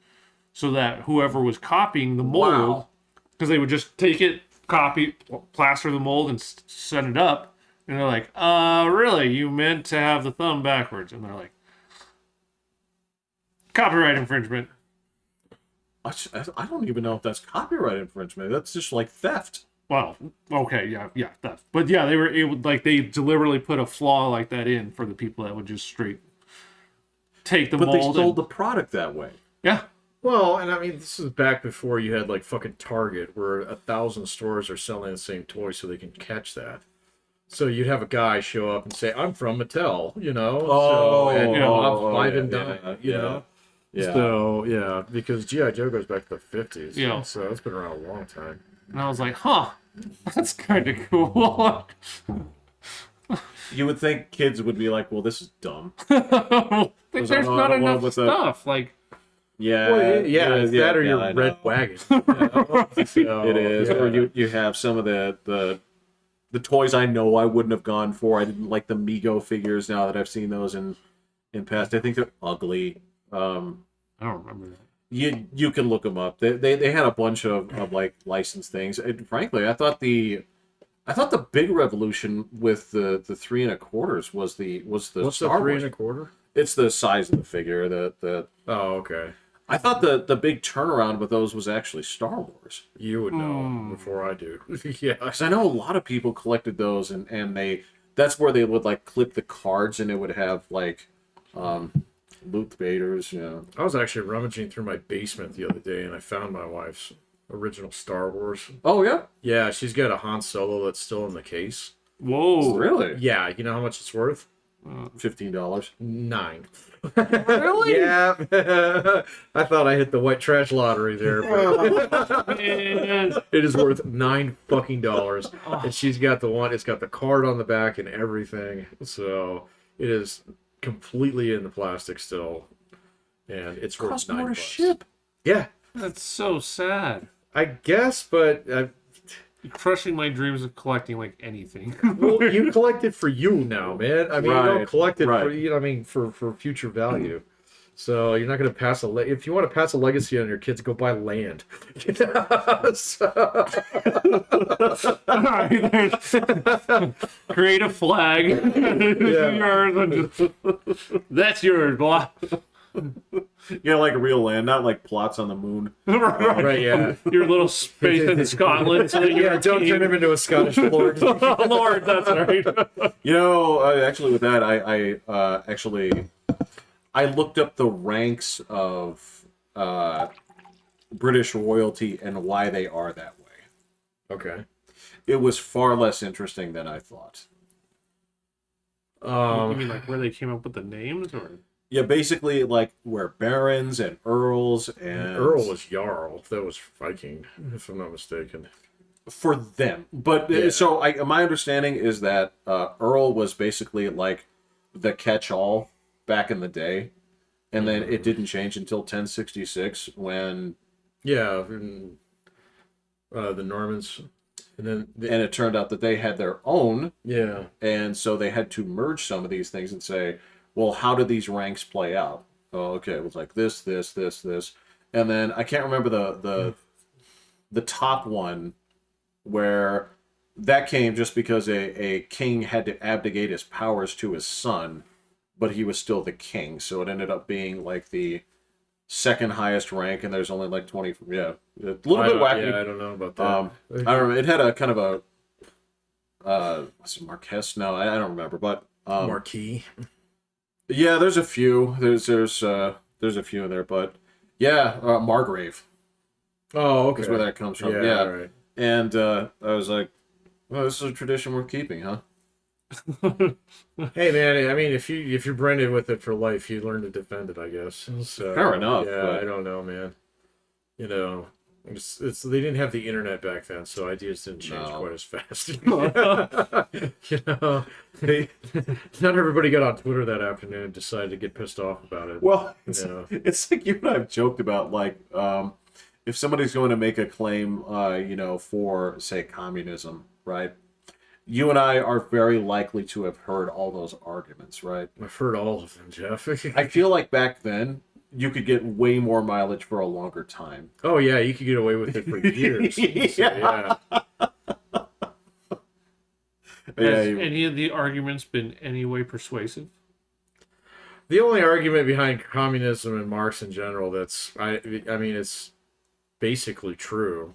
so that whoever was copying the mold, Wow. because they would just take it, copy, plaster the mold, and set it up, and they're like, really, you meant to have the thumb backwards?" And they're like, "Copyright infringement." I don't even know if that's copyright infringement. That's just like theft. Well, okay, yeah, that. But yeah, they were able, like, they deliberately put a flaw like that in for the people that would just straight take the But they mold. sold the product that way. Yeah. Well, and I mean, this is back before you had like fucking Target, where 1,000 stores are selling the same toy, so they can catch that. So you'd have a guy show up and say, "I'm from Mattel," you know. Oh, so, and, you know, oh, I'm five yeah, and dime, yeah, you yeah. know. Yeah. So yeah, because GI Joe goes back to the 50s. Yeah. So it's been around a long time. And I was like, huh, that's kind of cool. You would think kids would be like, "Well, this is dumb." There's I not don't enough want the- stuff. Like, Yeah, Well, yeah, it's that or your I red know. wagon. You know? So, It is, yeah. or you have some of the toys I know I wouldn't have gone for. I didn't like the Mego figures. Now that I've seen those in past, I think they're ugly. I don't remember that. You can look them up. They had a bunch of like licensed things. And frankly, I thought the big revolution with the 3 1/4 was the What's Star the 3 Wars. 1/4? It's the size of the figure. The Oh, okay. I thought the big turnaround with those was actually Star Wars. You would know before I do. Yeah. Because I know a lot of people collected those, and that's where they would like clip the cards, and it would have like Luke Vader's, you know. I was actually rummaging through my basement the other day, and I found my wife's original Star Wars. Oh yeah, Yeah, she's got a Han Solo that's still in the case. Whoa. really? Yeah, you know how much it's worth? $15. 9. Really? Yeah. I thought I hit the white trash lottery there, but Man. it is worth $9 fucking dollars. And she's got the one, it's got the card on the back and everything. So it is completely in the plastic still. And it's worth Cost $9. more to ship. Yeah, That's so sad. I guess, but You're crushing my dreams of collecting like anything. well, you collect it for you now, man. I mean, you Right, don't collect it for right. you know, I mean, for future value. So you're not going to pass if you want to pass a legacy on your kids, go buy land. You know? So- All right, there's- create a flag. Yours and just, that's yours, boy. Yeah, like real land, not like plots on the moon. right? Yeah. Your little space in Scotland. So that you're Yeah. a Don't king. turn him into a Scottish lord. Oh, Lord, that's right. You know, actually, with that, I actually I looked up the ranks of British royalty and why they are that way. Okay. It was far less interesting than I thought. You mean like where they came up with the names, or? Yeah, basically, like where barons and earls and Earl was Jarl. That was Viking, if I'm not mistaken. for them. But Yeah. so my understanding is that Earl was basically like the catch-all back in the day, and then it didn't change until 1066 when Yeah. And, the Normans, and then and it turned out that they had their own, yeah. and so they had to merge some of these things and say, well, how do these ranks play out? Oh, okay, it was like this, and then I can't remember the top one where that came just because a king had to abdicate his powers to his son, but he was still the king, so it ended up being like the second highest rank, and there's only like 20. Yeah, a little bit wacky. Yeah, I don't know about that. I don't remember. It had a kind of a what's it, Marquess? No, I don't remember. But Marquis. yeah, there's a few. There's there's a few in there, but yeah, Margrave Oh, okay. is where that comes from. Yeah, Yeah, right. and I was like, well, this is a tradition worth keeping, huh? Hey man, I mean, if you're branded with it for life, you learn to defend it, I guess. So Fair enough, yeah, but- I don't know, man. You know, it's they didn't have the internet back then, so ideas didn't change No. quite as fast. You know, they, not everybody got on Twitter that afternoon and decided to get pissed off about it. Well, Yeah. it's like you and I have joked about, like, if somebody's going to make a claim, for, say, communism, right? You and I are very likely to have heard all those arguments, right? I've heard all of them, Jeff. I feel like back then, you could get way more mileage for a longer time. Oh yeah, you could get away with it for years. So, yeah. Has Yeah, any of the arguments been any way persuasive? The only argument behind communism and Marx in general I mean it's basically true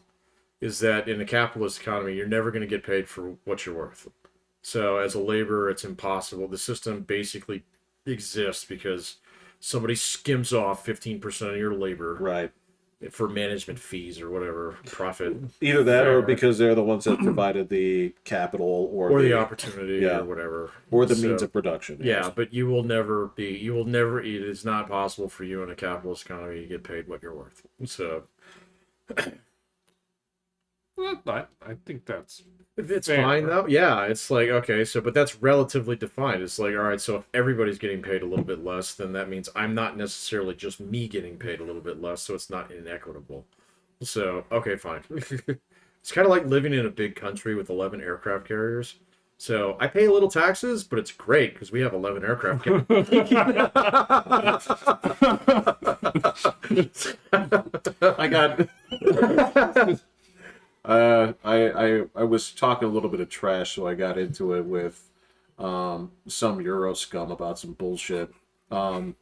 is that in a capitalist economy you're never going to get paid for what you're worth. So as a laborer it's impossible. The system basically exists because somebody skims off 15% of your labor right. for management fees or whatever profit Either that, or Fair. because they're the ones that provided the capital, or the opportunity yeah. or whatever or the So- means of production. Yeah, but you will never it is not possible for you in a capitalist economy to get paid what you're worth. So Well, I think that's it's Fair. fine though. Yeah, it's like okay, so but that's relatively defined. It's like all right, so if everybody's getting paid a little bit less, then that means I'm not necessarily just me getting paid a little bit less, so it's not inequitable. So okay, fine. It's kind of like living in a big country with 11 aircraft carriers. So I pay a little taxes, but it's great because we have 11 aircraft carriers. I got. I was talking a little bit of trash, so I got into it with some Euro scum about some bullshit, and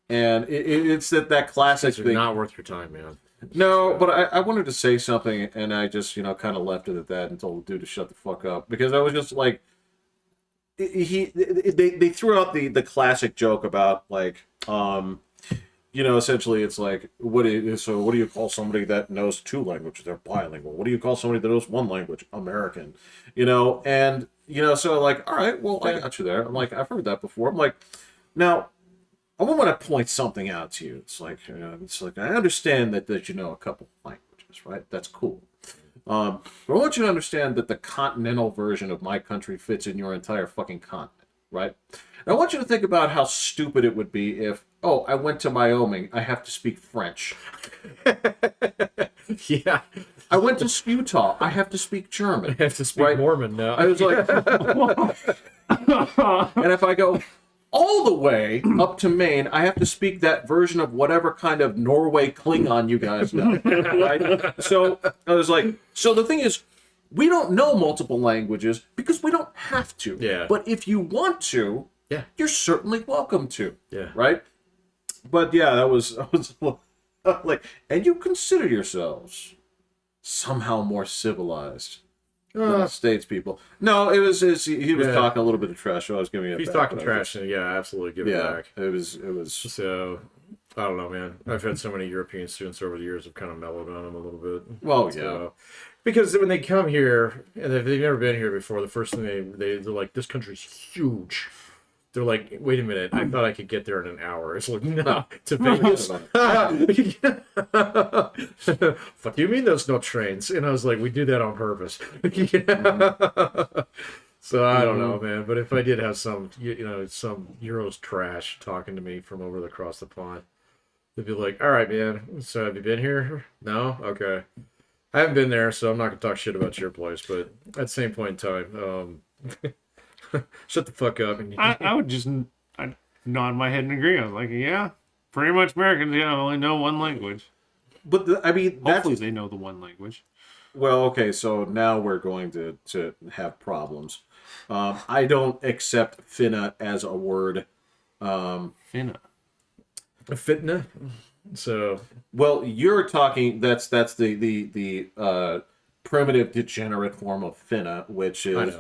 it's that classic They're thing. not worth your time, man. No, but I wanted to say something, and I just kind of left it at that and told the dude to shut the fuck up because I was just like, they threw out the classic joke about like essentially it's like what do you call somebody that knows two languages? They're bilingual. What do you call somebody that knows one language? American. And so like, all right, well I got you there. I'm like, I've heard that before. I'm like, now I want to point something out to you. It's like I understand that you know a couple languages, right? That's cool. But I want you to understand that the continental version of my country fits in your entire fucking continent, right? And I want you to think about how stupid it would be if, I went to Wyoming, I have to speak French. Yeah, I went to Utah, I have to speak German. I have to speak Right. Mormon now. I was like, and if I go all the way up to Maine, I have to speak that version of whatever kind of Norway Klingon you guys know, right? So I was like, so the thing is, we don't know multiple languages because we don't have to. Yeah. But if you want to, Yeah. you're certainly welcome to. Yeah. Right? But yeah, I was like, and you consider yourselves somehow more civilized than the States people. No, he was Yeah. talking a little bit of trash, so I was giving it If he's back, talking but I was trash, then yeah, absolutely give just- it yeah, back. it was So I don't know, man. I've had so many European students over the years have kind of mellowed on them a little bit. well, yeah. So, because when they come here and if they've never been here before, the first thing they're like, this country's huge. They're like, wait a minute, I thought I could get there in an hour. It's like, no, to Vegas. What do you mean there's no trains? And I was like, we do that on purpose. So I don't know, man. But if I did have some Euros trash talking to me from across the pond, they'd be like, all right, man. So have you been here? No? Okay. I haven't been there, so I'm not going to talk shit about your place. But at the same point in time, shut the fuck up. And I would just I'd nod my head and agree. I was like, yeah, pretty much Americans only know one language. But that's Hopefully they know the one language. well, okay. So now we're going to have problems. I don't accept finna as a word. Finna. Fitna. So Well, you're talking. That's the primitive degenerate form of finna, which I is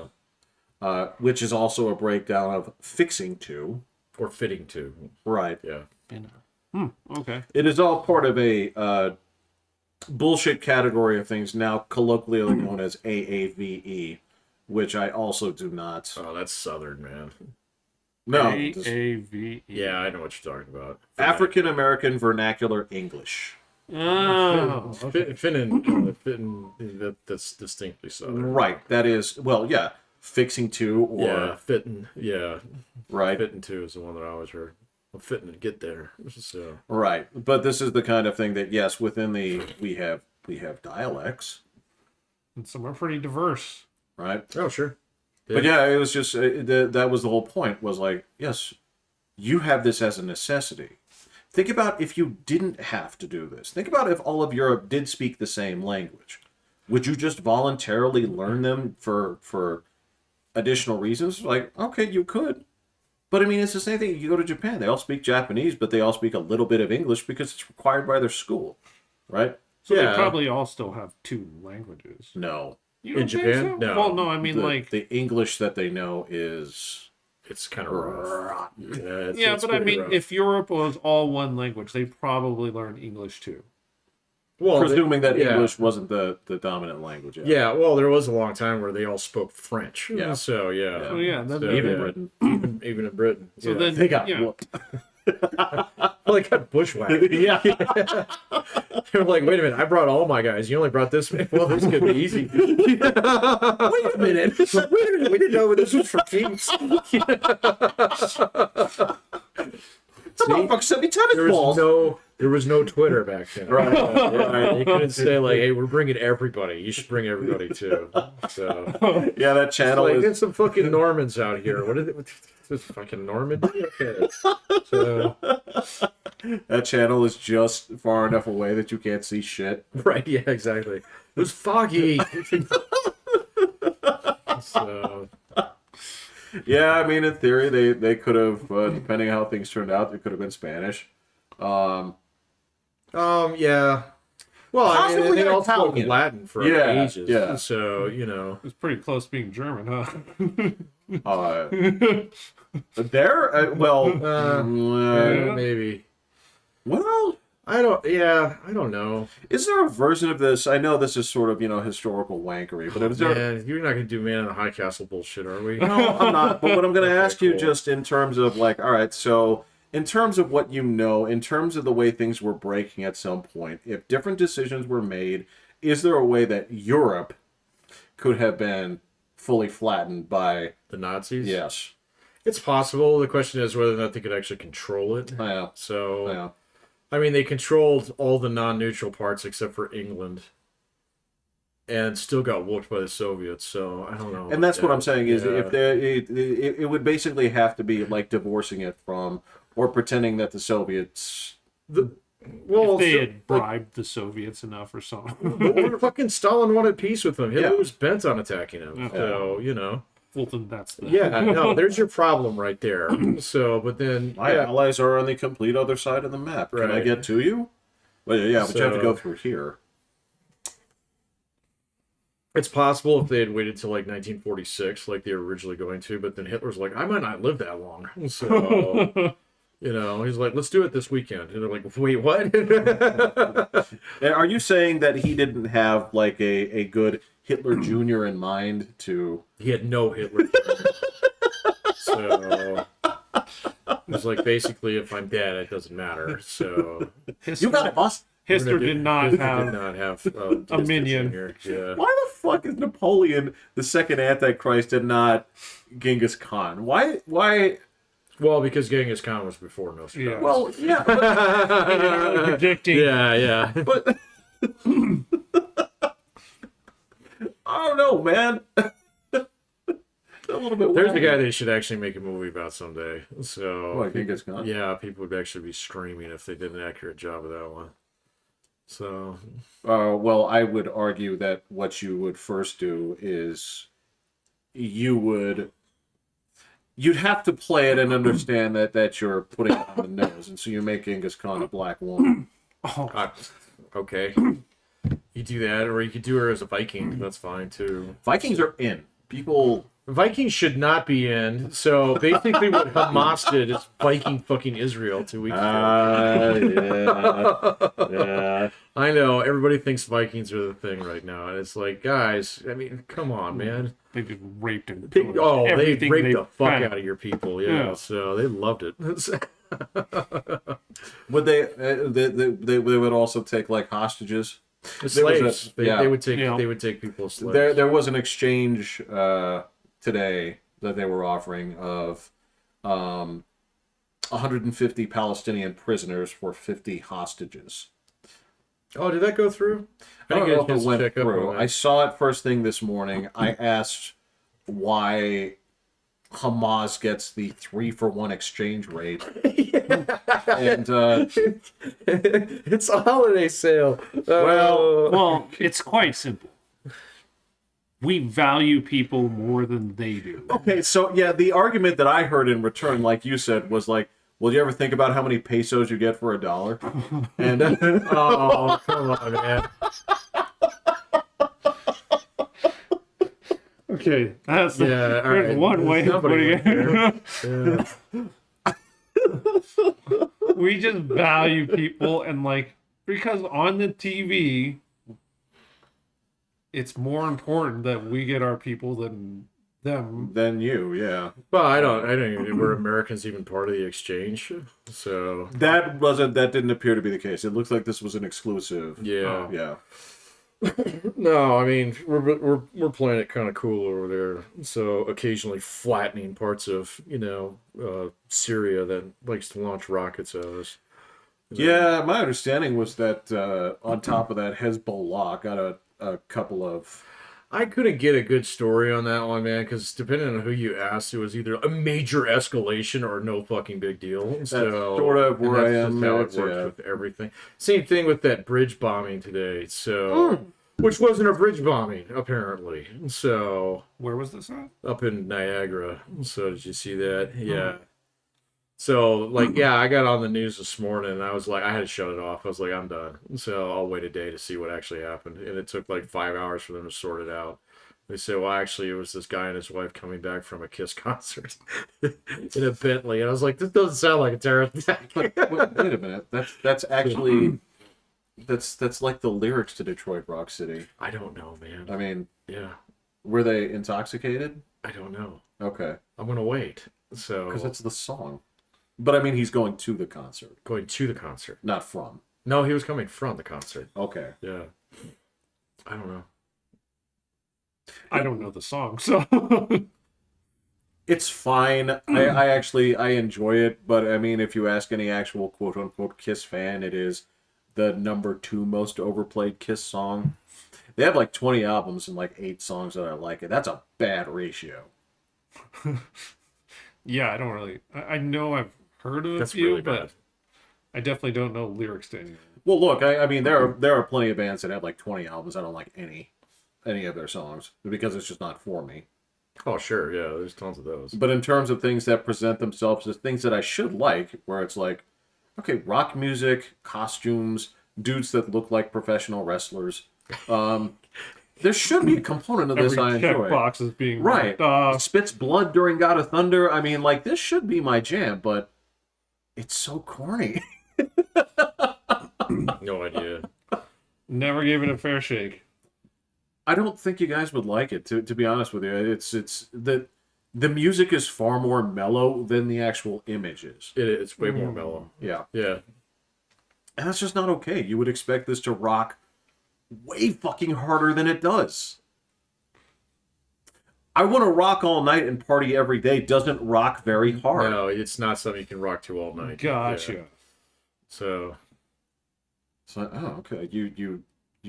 know. which is also a breakdown of fixing to. Or fitting to. Right. Yeah. Finna. Okay. It is all part of a bullshit category of things now colloquially known as AAVE, which I also do not. Oh, that's Southern, man. No, AAVE. Yeah, I know what you're talking about. African American Vernacular English. Oh. Okay. Fitting, that's distinctly Southern. Right. That is, well, yeah, fixing to or Yeah, fitting. Yeah, right. fitting too is the one that I always heard. I'm fitting to get there. So Right. But this is the kind of thing that yes, within the we have dialects, And some are pretty diverse. right? oh sure. But yeah, it was just that was the whole point. Was like, yes, you have this as a necessity. Think about if you didn't have to do this. Think about if all of Europe did speak the same language. Would you just voluntarily learn them for additional reasons? Like, okay, you could. But I mean, it's the same thing. You go to Japan, they all speak Japanese, but they all speak a little bit of English because it's required by their school, right? So Yeah. they probably all still have 2 languages. No. You don't In think Japan? so? No. Well, no, I mean, like... The English that they know is It's kind of rough. It's but I pretty mean, rough. if Europe was all one language, they probably learned English too. well, presuming that yeah. English wasn't the dominant language. Yeah, well, there was a long time where they all spoke French. Yeah. So yeah. So yeah, that So, Even yeah. Britain. Even in Britain. So yeah. then, They got yeah. whooped. Well, they got bushwhacked. Yeah. They're like, wait a minute, I brought all my guys. You only brought this many? Well, this could be easy. Wait a minute. We didn't know this was for kings. Some motherfucker sent me tennis balls. There was no Twitter back then. Right. Right. You couldn't say like, "Hey, we're bringing everybody. You should bring everybody too." So Yeah, that channel like, is. there's some fucking Normans out here. What is it? This fucking Normandy? Okay. So, That channel is just far enough away that you can't see shit. right? Yeah, exactly. It was foggy. So Yeah, I mean, in theory, they could have, depending on how things turned out, it could have been Spanish. yeah. Well, I mean, Possibly they all spoke Italian. Latin for Yeah, ages. yeah. So, you know. It's pretty close to being German, huh? There, Maybe. well, I don't know. is there a version of this? I know this is sort of, historical wankery, but is there? Man, you're not going to do Man in the High Castle bullshit, are we? No, I'm not. But what I'm going to Okay, ask you cool. just in terms of like, all right, so in terms of what you know, in terms of the way things were breaking at some point, if different decisions were made, is there a way that Europe could have been fully flattened by, The Nazis? yes. It's possible. The question is whether or not they could actually control it. Yeah. So, Yeah. I mean, they controlled all the non-neutral parts except for England, and still got whooped by the Soviets. So I don't know. And that's what I'm saying is Yeah. if it would basically have to be like divorcing it from or pretending that the Soviets. Well, If they so- had bribed the Soviets enough or something. Well, fucking Stalin wanted peace with them. Hitler Yeah. was bent on attacking him. So, you know. Well, then that's the... Yeah, no, there's your problem right there. So, but then, My yeah, allies are on the complete other side of the map. Can I Right. get to you? Well, yeah, but you have to So- go through here. it's possible if they had waited till like 1946, like they were originally going to, but then Hitler's like, I might not live that long. So, you know, he's like, let's do it this weekend. And they're like, wait, what? Are you saying that he didn't have like a good Hitler Jr. in mind to? He had no Hitler. So, it's like, basically, if I'm dead, it doesn't matter. So, Hitler, You got it, boss. Hitler did not Hitler have... did not have a minion. Jr. Yeah. Why the fuck is Napoleon the second Antichrist and not Genghis Khan? Why? Well, because Genghis Khan was before Nostradamus. Yeah. Well, yeah, but, predicting... Yeah. but I don't know, man. A little bit. There's a wacky. guy they should actually make a movie about someday. So, What, Genghis Khan? yeah, people would actually be screaming if they did an accurate job of that one. So, Well, I would argue that what you would first do is you'd have to play it and understand that you're putting it on the nose, and so you make Genghis Khan a black woman. okay. You do that, or you could do her as a Viking. That's fine too. Vikings are in. People Vikings should not be in. So basically, what Hamas did is Viking fucking Israel 2 weeks ago. Yeah. I know everybody thinks Vikings are the thing right now, and it's like, guys, I mean, come on, man. They just raped and They pillaged everything raped they the fuck found. out of your people, Yeah. So they loved it. Would they would also take like hostages? The There was slaves, a- yeah. they would take Yeah. they would take people as slaves. There was an exchange today that they were offering of 150 Palestinian prisoners for 50 hostages. Oh, did that go through? I don't didn't know get a if it chance to went check up through. on that. I saw it first thing this morning. I asked why Hamas gets the 3-for-1 exchange rate. And It's a holiday sale. Well, it's quite simple. We value people more than they do. okay, so yeah, the argument that I heard in return, like you said, was like, well, do you ever think about how many pesos you get for $1? And Oh, come on, man. Okay, that's Yeah, all there's right. one way of Somebody putting went it. We just value people, and like, because on the TV, it's more important that we get our people than them. then you, yeah. Well, I don't even, were Americans even part of the exchange? So, That didn't appear to be the case. It looks like this was an exclusive. yeah. Yeah. No, I mean, we're playing it kind of cool over there. So occasionally flattening parts of, Syria that likes to launch rockets at us. Yeah, my understanding was that on top of that, Hezbollah got a couple of. I couldn't get a good story on that one, man, because depending on who you asked, it was either a major escalation or no fucking big deal. That's sort of where I am. How it works with everything. Same thing with that bridge bombing today. So, which wasn't a bridge bombing apparently. So Where was this at? up in Niagara. So did you see that? Yeah. So, like, yeah, I got on the news this morning, and I was like, I had to shut it off. I was like, I'm done. So I'll wait a day to see what actually happened. And it took like 5 hours for them to sort it out. They said, well, actually, it was this guy and his wife coming back from a Kiss concert in a Bentley. And I was like, this doesn't sound like a terrorist attack. Wait a minute. That's actually that's like the lyrics to Detroit Rock City. I don't know, man. I mean, Yeah, were they intoxicated? I don't know. Okay, I'm going to wait. So, because it's the song. But I mean, he's going to the concert, going to the concert. not from. No, he was coming from the concert. Okay. Yeah. I don't know. I don't know the song, so It's fine. I actually enjoy it, but I mean, if you ask any actual quote unquote Kiss fan, it is the number 2 most overplayed Kiss song. They have like 20 albums and like 8 songs that I like, and that's a bad ratio. yeah, I don't really. I know I've heard of a That's few, really but bad. I definitely don't know lyrics to any of them. Well, look, I mean, there are plenty of bands that have like 20 albums. I don't like any of their songs because it's just not for me. Oh, sure. Yeah, there's tons of those. But in terms of things that present themselves as things that I should like, where it's like, okay, rock music, costumes, dudes that look like professional wrestlers, there should be a component of this I Every enjoy. checkbox is being Right. marked. Spits blood during God of Thunder. I mean, like, this should be my jam, but it's so corny. No idea. Never gave it a fair shake. I don't think you guys would like it, to be honest with you. It's the music is far more mellow than the actual image is. It's way more mellow. Yeah. Yeah. And that's just not okay. You would expect this to rock way fucking harder than it does. I Want to Rock All Night and Party Every Day doesn't rock very hard. No, it's not something you can rock to all night. Gotcha. Yeah. So, So, oh, okay. You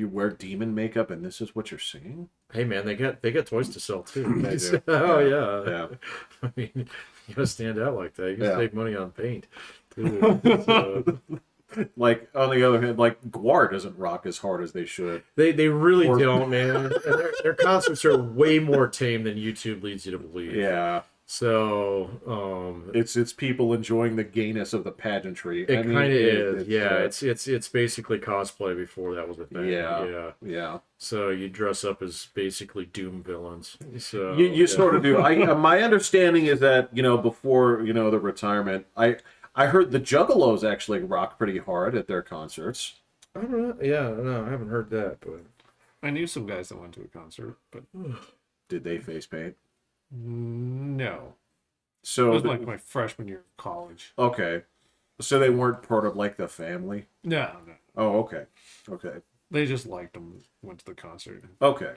wear demon makeup and this is what you're singing? hey man, they got toys to sell too. They do. Oh yeah. Yeah. I mean, you gotta stand out like that. You gotta Yeah. save money on paint. So, Like, on the other hand, like, Gwar doesn't rock as hard as they should. they really Or- don't, man. And their concerts are way more tame than YouTube leads you to believe. Yeah. So It's people enjoying the gayness of the pageantry. it kind of is. Yeah, it's it's basically cosplay before that was a thing. yeah. So you dress up as basically Doom villains. So You sort of do. My understanding is that before the retirement, I heard the Juggalos actually rock pretty hard at their concerts. I don't know. Yeah, no, I haven't heard that, but I knew some guys that went to a concert, but Did they face paint? no. So It was like my freshman year of college. okay, so they weren't part of like the family. No, no. Oh, okay, okay, They just liked them, went to the concert. okay.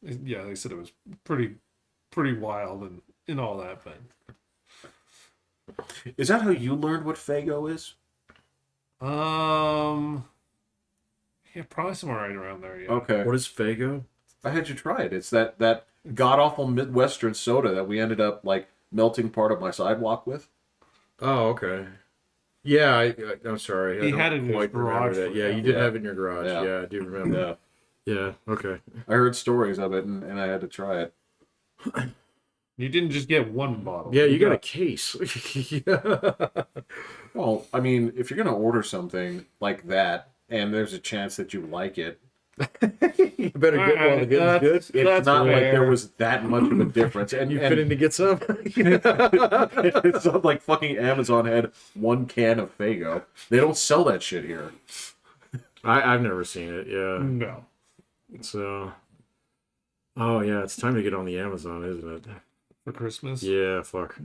Yeah, they said it was pretty wild and all that, but Is that how you learned what Faygo is? yeah, probably somewhere right around there, yeah. Okay, what is Faygo? I had you try it. It's that god awful Midwestern soda that we ended up like melting part of my sidewalk with. Oh, okay. Yeah, I'm sorry. He I had don't it in his quite remember garage that. for Yeah, a you did while. have it in your garage. Yeah. Yeah, I do remember. Yeah, Yeah, okay. I heard stories of it and I had to try it. You didn't just get one bottle. Yeah, you got a case. Well, I mean, if you're gonna order something like that and there's a chance that you like it, You better get one to get good. it's not like there was that much of a difference. And You fit in to get some? it's not like fucking Amazon had one can of Faygo. They don't sell that shit here. I've never seen it, yeah. No. So, oh yeah, it's time to get on the Amazon, isn't it? For Christmas. Yeah, fuck.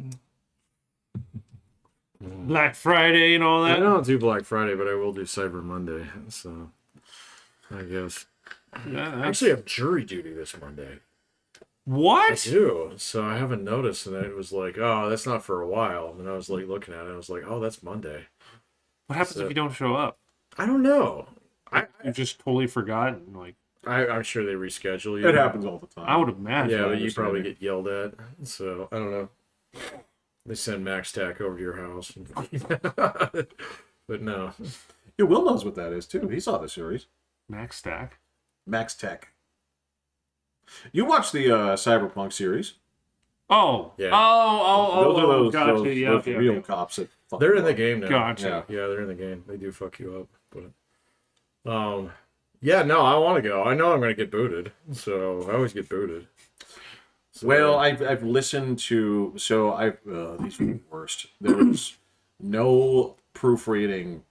Black Friday and all I that. don't do Black Friday, but I will do Cyber Monday. So, I guess. Yeah, I that's- actually have jury duty this Monday. I What? do. So I haven't noticed, and it was like, oh, that's not for a while. And I was like looking at it, I was like, oh, that's Monday. What happens So- if you don't show up? I don't know. You just totally forgot and like I'm sure they reschedule you. It happens all the time. I would imagine. Yeah, my but you probably understanding. get yelled at. So I don't know. They send Max Tack over to your house. But no. Yeah, Will knows what that is too. He saw the series. Max Stack. Max Tech. You watched the Cyberpunk series. Oh. Yeah. Those are those, gotcha. those, Yeah, those yeah, real yeah. cops that fuck They're you in the up. game now. Gotcha. Yeah, they're in the game. They do fuck you up. But yeah, no, I want to go. I know I'm going to get booted. So I always get booted. So, Well, I've listened to these are the worst. There's no proofreading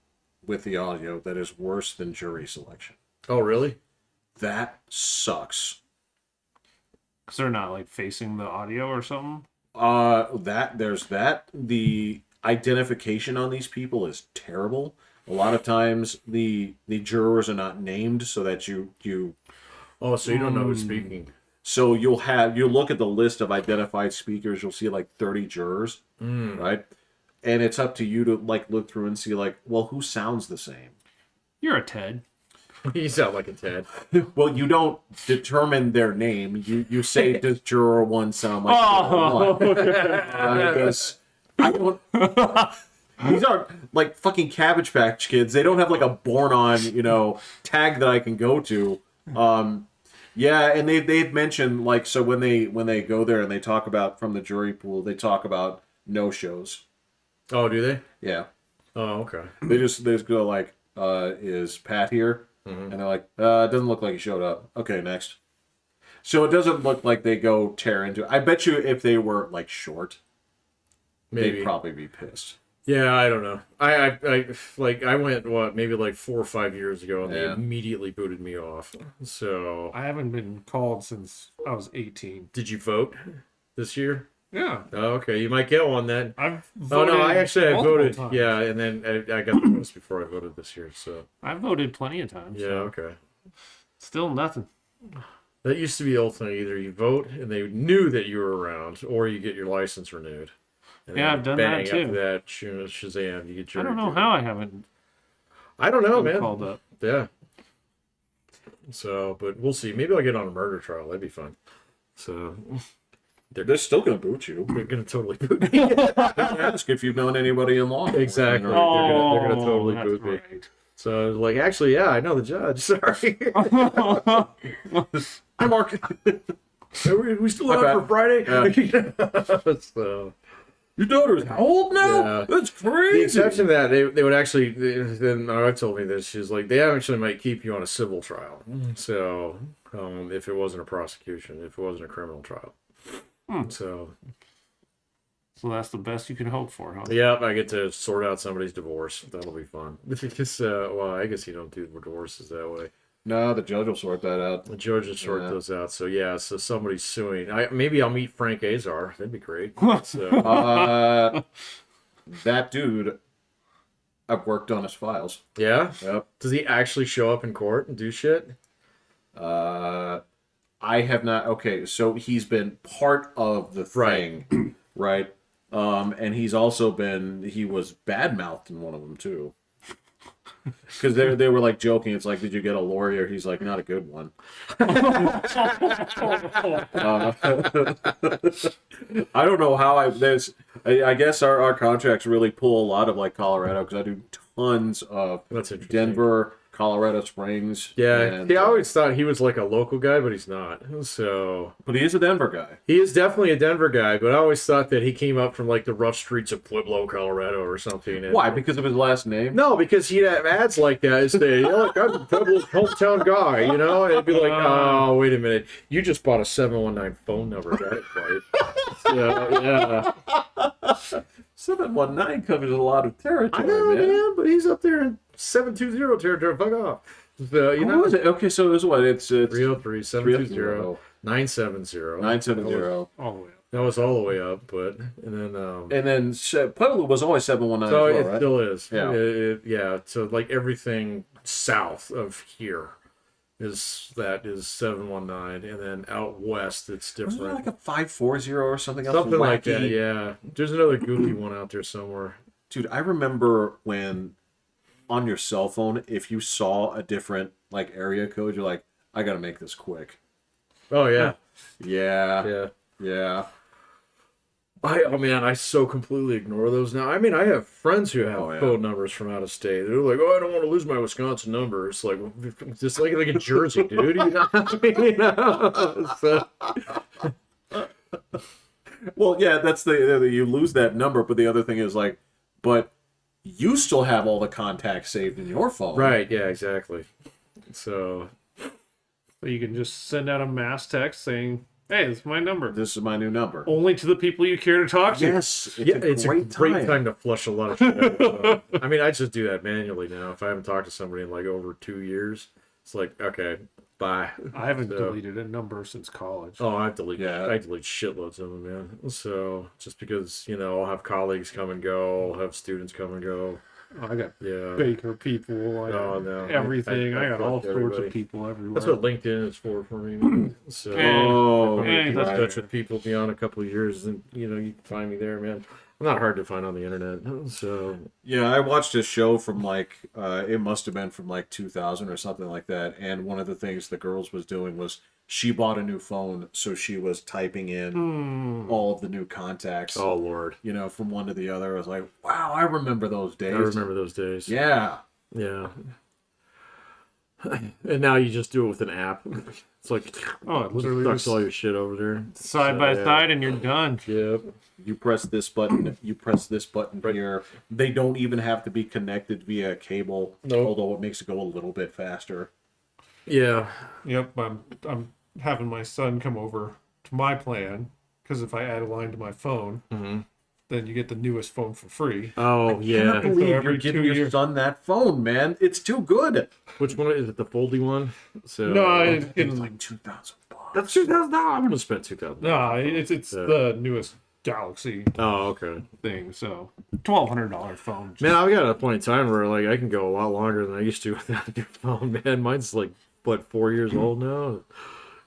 with the audio that is worse than jury selection. oh, really? That sucks. Because they're not like facing the audio or something. There's that. The identification on these people is terrible. A lot of times the jurors are not named so that you Oh, so you don't know who's speaking. so you'll look at the list of identified speakers, you'll see like 30 jurors, right? And it's up to you to like look through and see like, well, who sounds the same? You're a Ted. You sound like a Ted. Well, you don't determine their name. You say, does juror one sound like juror one? Because I don't. These aren't like fucking Cabbage Patch Kids. They don't have like a born on tag that I can go to. Yeah, and they've mentioned like so when they go there and they talk about from the jury pool, they talk about no shows. Oh, do they? Yeah, Oh, okay. they just go like, is Pat here? And they're like, it doesn't look like he showed up. Okay, next. So it doesn't look like they go tear into it. I bet you if they were like short, Maybe. they'd probably be pissed. Yeah, I don't know. I went maybe like 4 or 5 years ago, and they Yeah. immediately booted me off. So I haven't been called since I was 18. did you vote this year? Yeah. Oh, okay, you might get one then. I've Oh voted no, I multiple voted. times. Yeah, and then I got the votes before I voted this year. So I voted plenty of times. yeah, so okay. Still nothing. That used to be ultimately either you vote and they knew that you were around, or you get your license renewed. And Yeah, then I've done bang, that, too. After that, Shazam, you get your. I don't know how I haven't I don't know, been man. called up. Yeah. So, but we'll see. Maybe I'll get on a murder trial. That'd be fun. So They're still gonna boot you. they're gonna totally boot me. Ask if you've known anybody in law. Exactly. Or- They're gonna totally that's boot me. right. So like, actually, yeah, I know the judge. Sorry. Hi, Mark. Are we still My out bad. for Friday? Yeah. So, Your daughter's how old now? Yeah. That's the crazy. exception to that, they would actually. Then my wife told me this. She's like, they actually might keep you on a civil trial. So, if it wasn't a prosecution, if it wasn't a criminal trial. So, that's the best you can hope for, huh? yeah, I get to sort out somebody's divorce. That'll be fun. Because, well, I guess you don't do divorces that way. No, the judge will sort that out. The judge will sort Yeah. those out. So yeah, so somebody's suing. Maybe I'll meet Frank Azar. That'd be great. So, That dude, I've worked on his files. yeah. Yep. Does he actually show up in court and do shit? I have not. Okay, so he's been part of the thing, right? And he was bad-mouthed in one of them too. Because they were like joking. It's like, did you get a lawyer? He's like, not a good one. I don't know how I guess our contracts really pull a lot of like Colorado because I do tons of That's interesting. Denver, Colorado Springs. Yeah. and, See, I always thought he was like a local guy, but he's not. So but he is a Denver guy. he is definitely a Denver guy, but I always thought that he came up from like the rough streets of Pueblo, Colorado, or something. And, Why? Because of his last name? No, because he'd have ads like that. It's the, look, I'm the Pueblo's hometown guy, you know? And it'd be like, oh, wait a minute. You just bought a 719 phone number. That right. Yeah. 719 covers a lot of territory, I know, man. man, but he's up there in 720 territory. Fuck off. So, you Who know, is it? Okay, so it was what? It's 303, 720, 320, 970. 970. All the way up. That was all the way up, but, and then, And then Pueblo was always 719 so as well, it right? still is. Yeah. Yeah. So like everything south of here is 719, and then out west it's Wasn't different. it like a 540 or something else? Something like wacky? that. Yeah. There's another goofy one out there somewhere. Dude, I remember when on your cell phone, if you saw a different like area code, you're like, I gotta make this quick. Oh yeah. Yeah. Yeah. Yeah. Oh man, I so completely ignore those now. I mean, I have friends who have Oh, yeah. phone numbers from out of state. They're like, "Oh, I don't want to lose my Wisconsin number." It's like, just like a Jersey, dude. You know what I mean? You know? So, Well, yeah, that's you lose that number, but the other thing is like, but you still have all the contacts saved in your phone. right? Yeah, exactly. So, So you can just send out a mass text saying, "Hey, this is my number." This is my new number. Only to the people you care to talk to. Yes, it's a great time to flush a lot of shit out. So, I mean, I just do that manually now. If I haven't talked to somebody in like over 2 years, it's like, okay, bye. I haven't So- deleted a number since college. Oh, I delete Yeah. shitloads of them, man. So just because, you know, I'll have colleagues come and go, I'll have students come and go. I got Yeah. Baker people. I got Oh, no. everything. I I got all fucked sorts everybody. of people everywhere. That's what LinkedIn is for me. So Oh, if I keep in that's touch fair. with people beyond a couple of years, and you know, you can find me there, man. I'm not hard to find on the internet. So yeah, I watched a show from like it must have been from like 2000 or something like that, and one of the things the girls was doing was she bought a new phone, so she was typing in all of the new contacts. oh Lord. You know, from one to the other. I was like, wow, I remember those days. I remember those days. Yeah. Yeah. And now you just do it with an app. It's like Oh, it literally ducks just all your shit over there. side by yeah. side, and you're done. Yep. You press this button, you press this button here. They don't even have to be connected via cable, Nope. although it makes it go a little bit faster. Yeah. Yep, I'm having my son come over to my plan because if I add a line to my phone, then you get the newest phone for free. Oh I can't yeah. believe every you're giving 2 your years. son that phone, man. It's too good. Which one is it? The foldy one? So No, It's it's like $2,000. that's $2,000. I'm gonna spend $2,000. no, it's the newest Galaxy Oh, okay. thing. So $1,200 phone. Man, I've got a point in time where like I can go a lot longer than I used to without a new phone. Man, mine's like 4 years old now.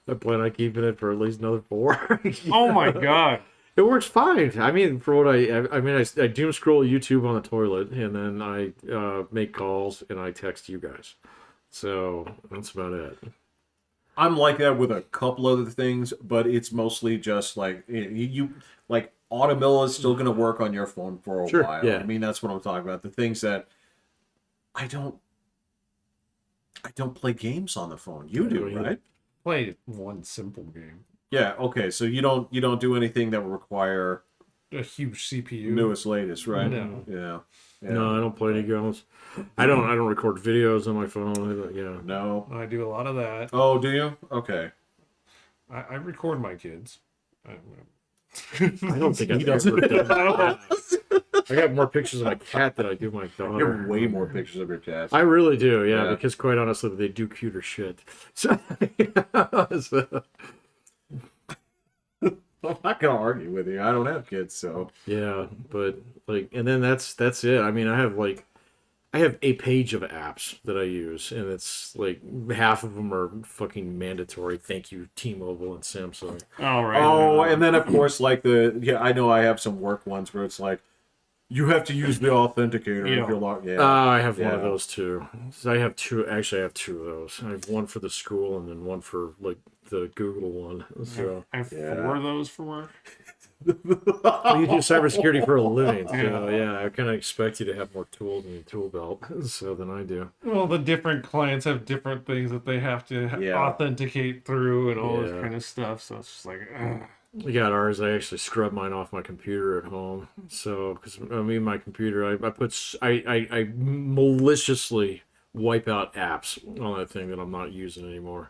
I plan on keeping it for at least another 4. Oh my god. It works fine. I mean, for what I doom scroll YouTube on the toilet, and then I make calls and I text you guys. So that's about it. I'm like that with a couple other things, but it's mostly just like you like Automill is still going to work on your phone for a Sure, while. yeah. I mean, that's what I'm talking about. The things that I don't play games on the phone. You do, Yeah, right? Play one simple game. Yeah. Okay. So you don't do anything that would require A huge CPU. newest, latest, right? No. Yeah. Yeah. No, I don't play any games. I don't record videos on my phone. Yeah. No. I do a lot of that. Oh, do you? Okay. I record my kids. I don't think I've He doesn't. ever done that. I got more pictures of my cat than I do my You daughter. have way more pictures of your cats. I really do, yeah, Yeah. because quite honestly, they do cuter shit. So, so, I'm not gonna argue with you. I don't have kids, so yeah, but like, and then that's it. I mean, I have a page of apps that I use, and it's like half of them are fucking mandatory. Thank you, T-Mobile and Samsung. All right. Oh, and then of course, like I know I have some work ones where it's like, you have to use the authenticator Yeah. if you're logged. Yeah. I have one of Yeah. those too. So I have two. Actually, I have two of those. I have one for the school and then one for like the Google one. So I have Yeah. 4 of those for work. well, you do cybersecurity for a living. So yeah, I kind of expect you to have more tools in your tool belt so than I do. Well, the different clients have different things that they have to Yeah. authenticate through and all this Yeah. kind of stuff. So it's just like, ugh. We got ours. I actually scrub mine off my computer at home. So because I mean my computer, I maliciously wipe out apps on that thing that I'm not using anymore.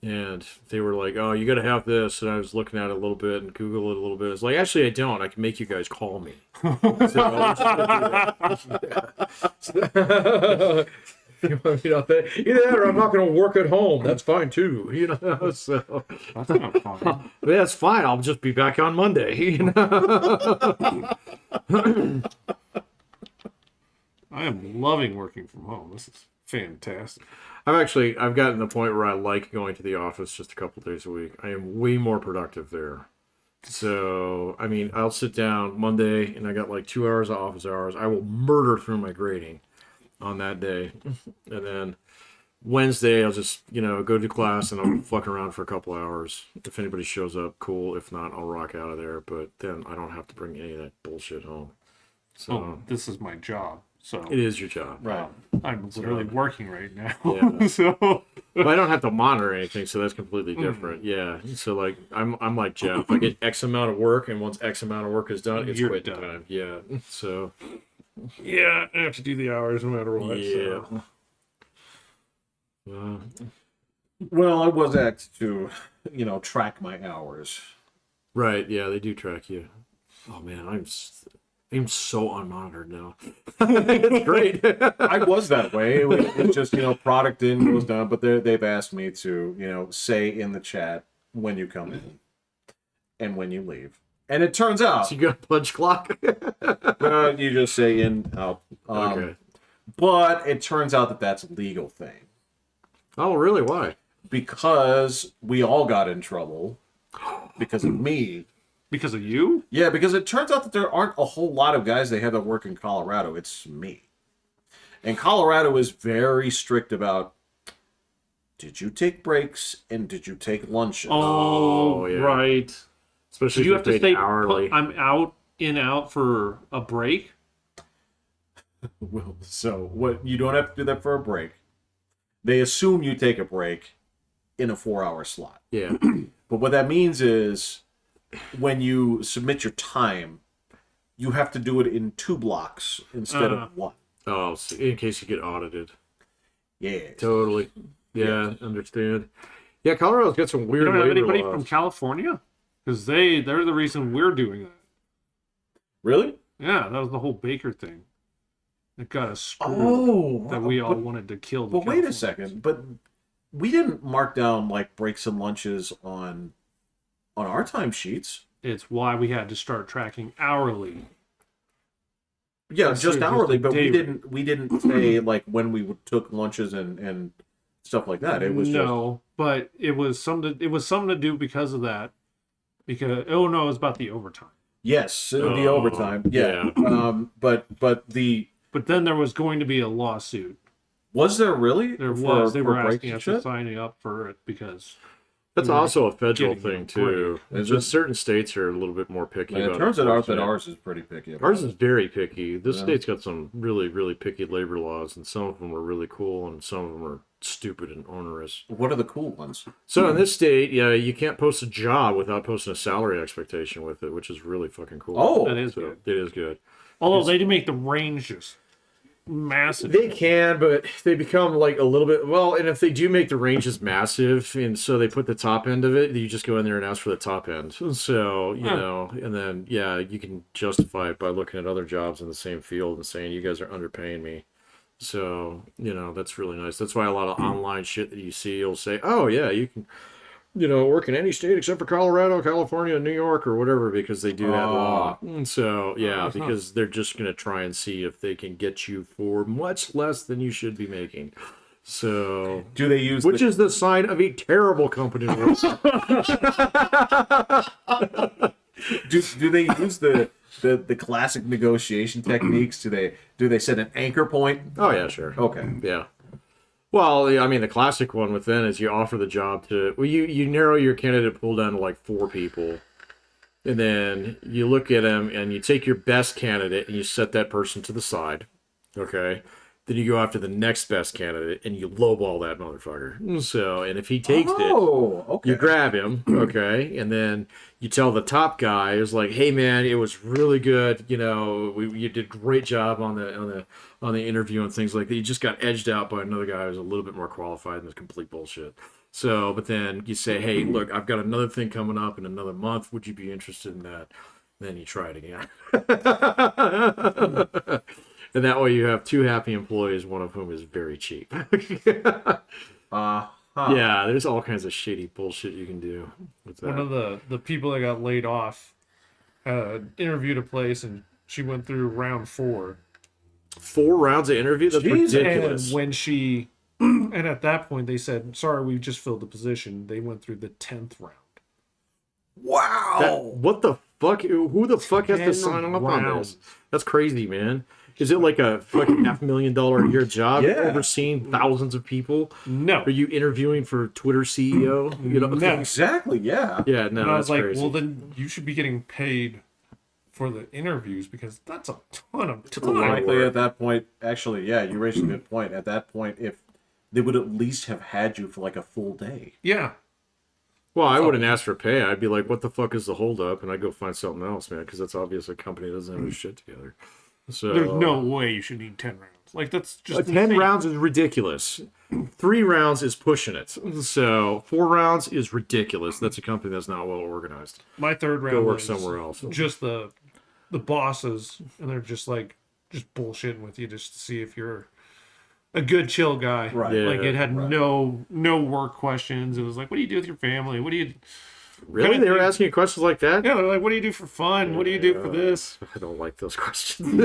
And they were like, "Oh, you got to have this." And I was looking at it a little bit and Google it a little bit. It's like, actually, I don't. I can make you guys call me. You want me to either that or I'm not going to work at home. That's fine too. You know, so That's not fun. that's fine. I'll just be back on Monday. You know. I am loving working from home. This is fantastic. I've gotten to the point where I like going to the office just a couple days a week. I am way more productive there. So, I mean, I'll sit down Monday and I got like 2 hours of office hours. I will murder through my grading on that day. And then Wednesday, I'll just, go to class and I'll fuck around for a couple hours. If anybody shows up, cool. If not, I'll rock out of there. But then I don't have to bring any of that bullshit home. So, Oh, this is my job. So it is your job. Right. I'm literally working right now. Yeah. So But I don't have to monitor anything, so that's completely different. Yeah. So like I'm like Jeff. I get X amount of work, and once X amount of work is done, it's You're quitting done. time. Yeah. So yeah, I have to do the hours no matter what. yeah. So. Well, I was asked to, track my hours. Right. Yeah, they do track you. Oh man, I'm so unmonitored now. It's great. I was that way. It's just, product in goes down, but they've asked me to, say in the chat when you come in and when you leave. And it turns out, So you got a punch clock. you just say in, out. Okay. But it turns out that that's a legal thing. Oh really? Why? Because we all got in trouble because of me. Because of you? Yeah, because it turns out that there aren't a whole lot of guys that work in Colorado. It's me. And Colorado is very strict about, did you take breaks and did you take lunches? Oh, yeah. right. Especially Do you if have to you're stay paid hourly. I'm out for a break? Well, so what? You don't have to do that for a break. They assume you take a break in a 4-hour slot. Yeah. But what that means is when you submit your time, you have to do it in 2 blocks instead of 1. Oh, so in case you get audited. Yeah. Totally. Yeah, understand. Yeah, Colorado's got some You weird don't have labor anybody laws. from California? Because they're the reason we're doing that. Really? Yeah, that was the whole Baker thing. It got us screwed. Oh, That we all wanted to kill. But wait a second. But we didn't mark down like breaks and lunches on our timesheets. It's why we had to start tracking hourly. Yeah, That's just just hourly, the but day we didn't say like when we took lunches and stuff like that. It was but it was something. It was something to do because of that. Because it was about the overtime. yes, the Oh, overtime. Yeah. But the But then there was going to be a lawsuit. was there really? There For- was. They for were breaks asking and us to shit? sign up for it because That's also a federal getting thing a too. Is Just it? certain states are a little bit more picky. And it about turns out enforcement. ours is pretty picky. About Ours is it. very picky. This Yeah. state's got some really, really picky labor laws, and some of them are really cool, and some of them are stupid and onerous. What are the cool ones? So in this state, yeah, you can't post a job without posting a salary expectation with it, which is really fucking cool. Oh, That is so good. it is good. Although they do make the range just massive. They can, but they become like a little bit well. And if they do make the ranges massive, and so they put the top end of it, you just go in there and ask for the top end. So you know, and then yeah, you can justify it by looking at other jobs in the same field and saying you guys are underpaying me. So you know that's really nice. That's why a lot of online shit that you see will say, oh yeah, you can. You know, work in any state except for Colorado, California, New York, or whatever, because they do that law. And so, yeah, because they're just going to try and see if they can get you for much less than you should be making. So, do they use which is the sign of a terrible company? do they use the classic negotiation techniques? Do they set an anchor point? Oh yeah, sure. Okay. Yeah. Well, I mean, the classic one with them is you offer the job to, well, you narrow your candidate pool down to like 4 people. And then you look at them and you take your best candidate and you set that person to the side. Okay. Then you go after the next best candidate and you lowball that motherfucker. So, and if he takes it, okay. you grab him, okay, and then you tell the top guy is like, "Hey, man, it was really good. You know, you did a great job on the interview and things like that. You just got edged out by another guy who's a little bit more qualified and it's complete bullshit." So, but then you say, "Hey, look, I've got another thing coming up in another month. Would you be interested in that?" And then you try it again. And that way you have 2 happy employees, one of whom is very cheap. Yeah, there's all kinds of shady bullshit you can do with that. One of the people that got laid off interviewed a place, and she went through round 4. 4 rounds of interview? That's ridiculous. And when she, and at that point they said, "Sorry, we've just filled the position." They went through the 10th round. Wow. What the fuck? Who the fuck has to 10 sign off on rounds. this? That's crazy, man. Is it like a fucking $500,000 a year job? Yeah. Overseeing thousands of people? No. Are you interviewing for Twitter CEO? You know? No. Exactly. Yeah. Yeah, no, And I that's was like, crazy. well, then you should be getting paid for the interviews, because that's a ton of a lot of time. work. At that point, actually, yeah, you raised a good point. At that point, if they would at least have had you for like a full day. Yeah. Well, I wouldn't ask for pay. I'd be like, what the fuck is the holdup? And I'd go find something else, man, because that's obvious a company doesn't have their shit together. So There's no way you should need 10 rounds. Like, that's just 10 insane. rounds is ridiculous. 3 rounds is pushing it. So 4 rounds is ridiculous. That's a company that's not well organized. My third round Go work was somewhere else. just the bosses, and they're just bullshitting with you just to see if you're a good chill guy. Right. Yeah. Like, it had no work questions. It was like, what do you do with your family? What do you Really? They were asking you questions like that? Yeah, they're like, what do you do for fun? What do you do for this? I don't like those questions.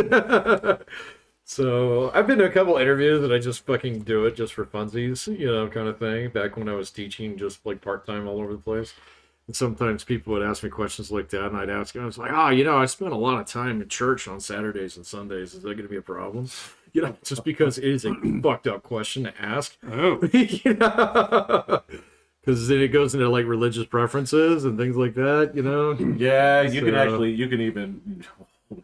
So I've been to a couple interviews and I just fucking do it just for funsies, you know, kind of thing. Back when I was teaching just like part-time all over the place. And sometimes people would ask me questions like that and I'd ask them, I was like, you know, I spend a lot of time in church on Saturdays and Sundays. Is that going to be a problem? You know, just because it is a fucked up question to ask. Oh. You know? Because then it goes into like religious preferences and things like that, you know? Yeah, you can So- you can even.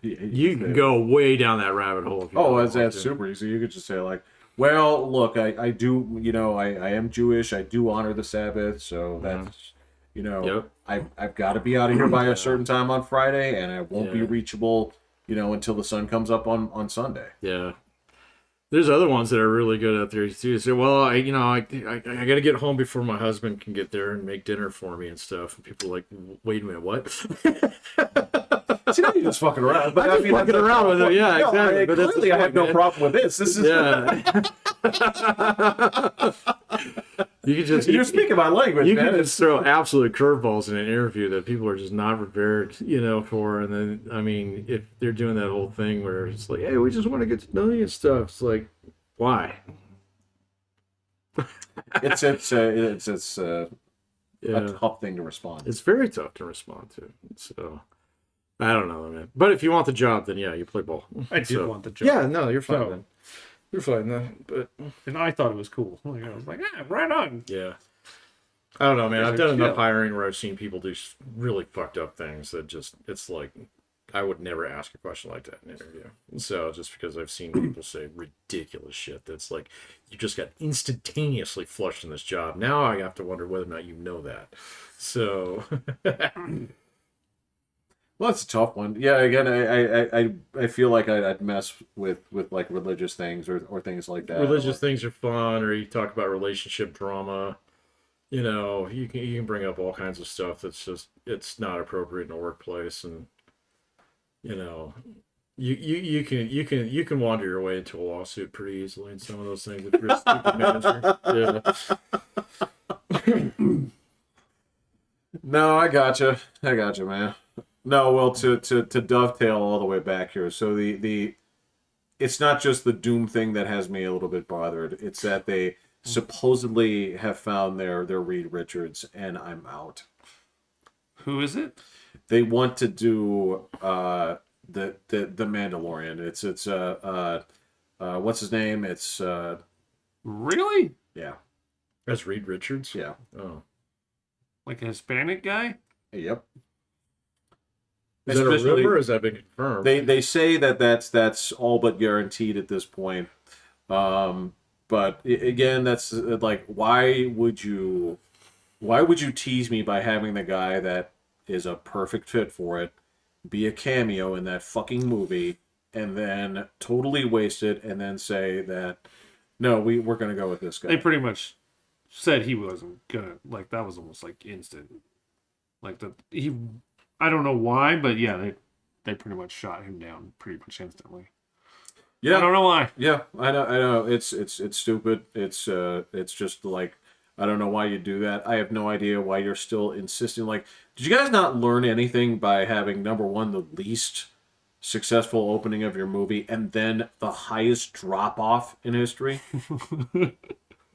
You can go way down that rabbit hole. If you Oh, want that's to. super easy. You could just say like, well, look, I do, you know, I am Jewish. I do honor the Sabbath, so that's, you know, Yep. I've got to be out of here by a certain time on Friday, and I won't be Yeah. reachable, you know, until the sun comes up on Sunday. Yeah. There's other ones that are really good out there too. So, well, I got to get home before my husband can get there and make dinner for me and stuff. And people are like, wait a minute, what? See, now you're just fucking around. But I'm just fucking around with it. Yeah, no, exactly. But that's clearly, the I have point, no man. problem with this. This is Yeah. You can just you're speaking my language, you man. can just throw absolute curveballs in an interview that people are just not prepared, you know, for. And then, I mean, if they're doing that whole thing where it's like, hey, we just want to get to know you and stuff. It's like, why? It's a Yeah. tough thing to respond. It's very tough to respond to. So, I don't know, man. But if you want the job, then yeah, you play ball. I did want the job. Yeah, no, you're fine So- then. You're fine then. But And I thought it was cool. Like, I was like, right on. yeah. I don't know, man. I've done enough chill. hiring where I've seen people do really fucked up things that just, it's like, I would never ask a question like that in an interview. So just because I've seen people say ridiculous shit that's like, you just got instantaneously flushed in this job. Now I have to wonder whether or not you know that. So, Well, that's a tough one. Yeah, again, I feel like I'd mess with like religious things or things like that. religious things are fun, or you talk about relationship drama. You know, you can bring up all kinds of stuff that's just, it's not appropriate in a workplace, and you know, you can wander your way into a lawsuit pretty easily in some of those things if you're a stupid manager. Yeah. No, I gotcha, man. No, well, to dovetail all the way back here. So the it's not just the Doom thing that has me a little bit bothered. It's that they supposedly have found their Reed Richards, and I'm out. Who is it? They want to do the Mandalorian. It's what's his name? It's Really? yeah, As Reed Richards. yeah, Oh, Like a Hispanic guy? yep. is that a Especially- rumor? Or has that been confirmed? They say that that's all but guaranteed at this point. But again, that's like, why would you tease me by having the guy that is a perfect fit for it be a cameo in that fucking movie and then totally waste it and then say that no, we're gonna go with this guy. They pretty much said he wasn't gonna, like, that was almost like instant. Like I don't know why, but yeah, they pretty much shot him down pretty much instantly. Yeah, I don't know why. yeah, I know. It's stupid. It's just like, I don't know why you do that. I have no idea why you're still insisting. Like, did you guys not learn anything by having, number one, the least successful opening of your movie and then the highest drop off in history?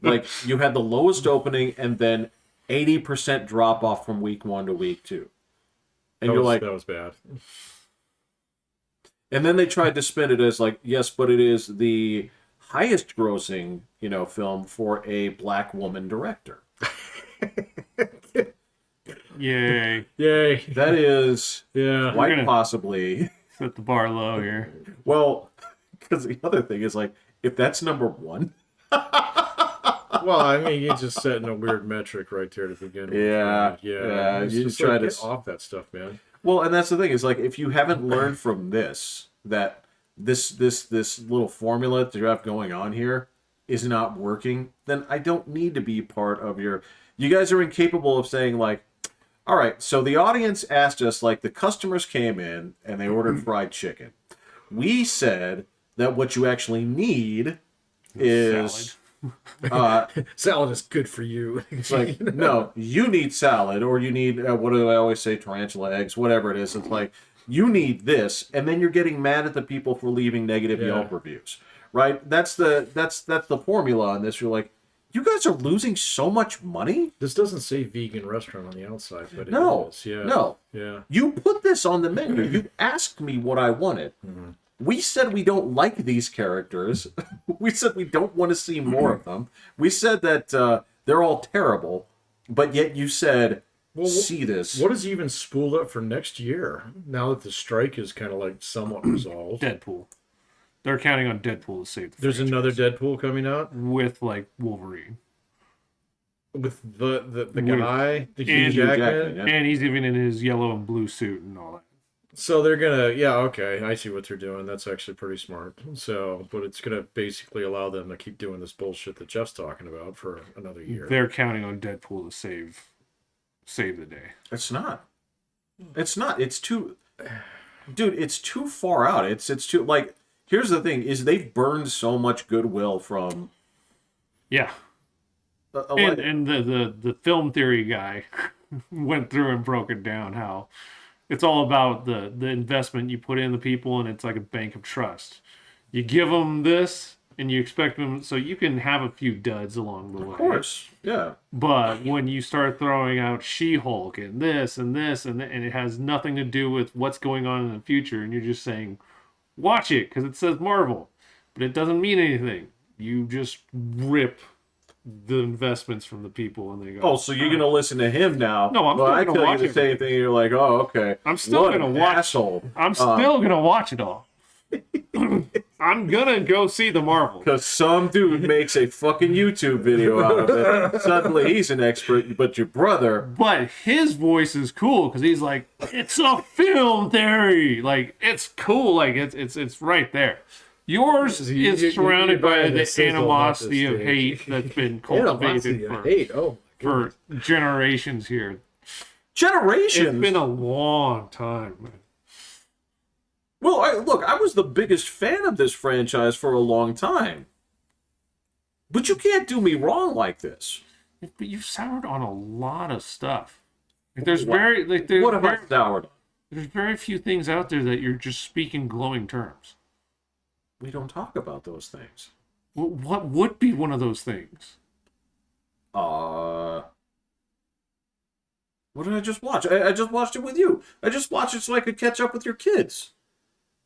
Like, you had the lowest opening and then 80% drop off from week 1 to week 2. And that you're was, like, that was bad. and then they tried to spin it as like, yes, but it is the highest grossing, film for a black woman director. Yay. Yay. That is Yeah. quite gonna- possibly. Set the bar low here. Well, because the other thing is like, if that's number 1, Well, I mean, you're just setting a weird metric right there to begin with. Yeah, Yeah. yeah, It's you just try like, to get off that stuff, man. well, and that's the thing is like, if you haven't learned from this that this little formula that you have going on here is not working, then I don't need to be part of your. You guys are incapable of saying like, all right, so the audience asked us, like, the customers came in and they ordered fried chicken. We said that what you actually need is Salad is good for you. it's like, no, you need salad, or you need what do I always say, tarantula eggs, whatever it is. It's like, you need this, and then you're getting mad at the people for leaving negative Yeah. Yelp reviews, right? That's the formula on this. You're like, you guys are losing so much money. This doesn't say vegan restaurant on the outside, but No, it is. Yeah. no. Yeah. You put this on the menu. You asked me what I wanted. We said we don't like these characters. We said we don't want to see more of them. We said that they're all terrible, but yet you said, Well, see this. What is even spooled up for next year now that the strike is kind of like somewhat resolved? Deadpool. They're counting on Deadpool to save the There's franchise. another Deadpool coming out with like Wolverine. with the With- guy, the Hugh and Jackman. Jackman, yeah. And he's even in his yellow and blue suit and all that. So they're gonna, yeah, okay, I see what they're doing. That's actually pretty smart. So, but it's gonna basically allow them to keep doing this bullshit that Jeff's talking about for another year. They're counting on Deadpool to save the day. It's not. It's not. It's too, dude. It's too far out. It's too like. Here's the thing: is they've burned so much goodwill from. Yeah. And the film theory guy went through and broke it down how it's all about the investment you put in the people, and it's like a bank of trust. You give them this and you expect them, so you can have a few duds along the way. Of course, yeah. But when you start throwing out She-Hulk and this and this and it has nothing to do with what's going on in the future, and you're just saying, watch it because it says Marvel, but it doesn't mean anything. You just rip the investments from the people, and they go, Oh, so you're gonna listen to him now? No, I'm well, still I gonna tell watch you the same thing. You're like, oh, okay. I'm still What gonna an watch. asshole. I'm still gonna watch it all. I'm gonna go see the Marvel. Because some dude makes a fucking YouTube video out of it. Suddenly he's an expert, but your brother. But his voice is cool because he's like, it's a film theory. Like, it's cool. Like, it's right there. Yours is surrounded by the animosity of hate that's been cultivated for generations here. Generations? It's been a long time, man. Well, I was the biggest fan of this franchise for a long time. But you can't do me wrong like this. But you've soured on a lot of stuff. Like, What have I soured on? There's very few things out there that you're just speaking glowing terms. We don't talk about those things. What would be one of those things? What did I just watch? I just watched it with you. I just watched it so I could catch up with your kids.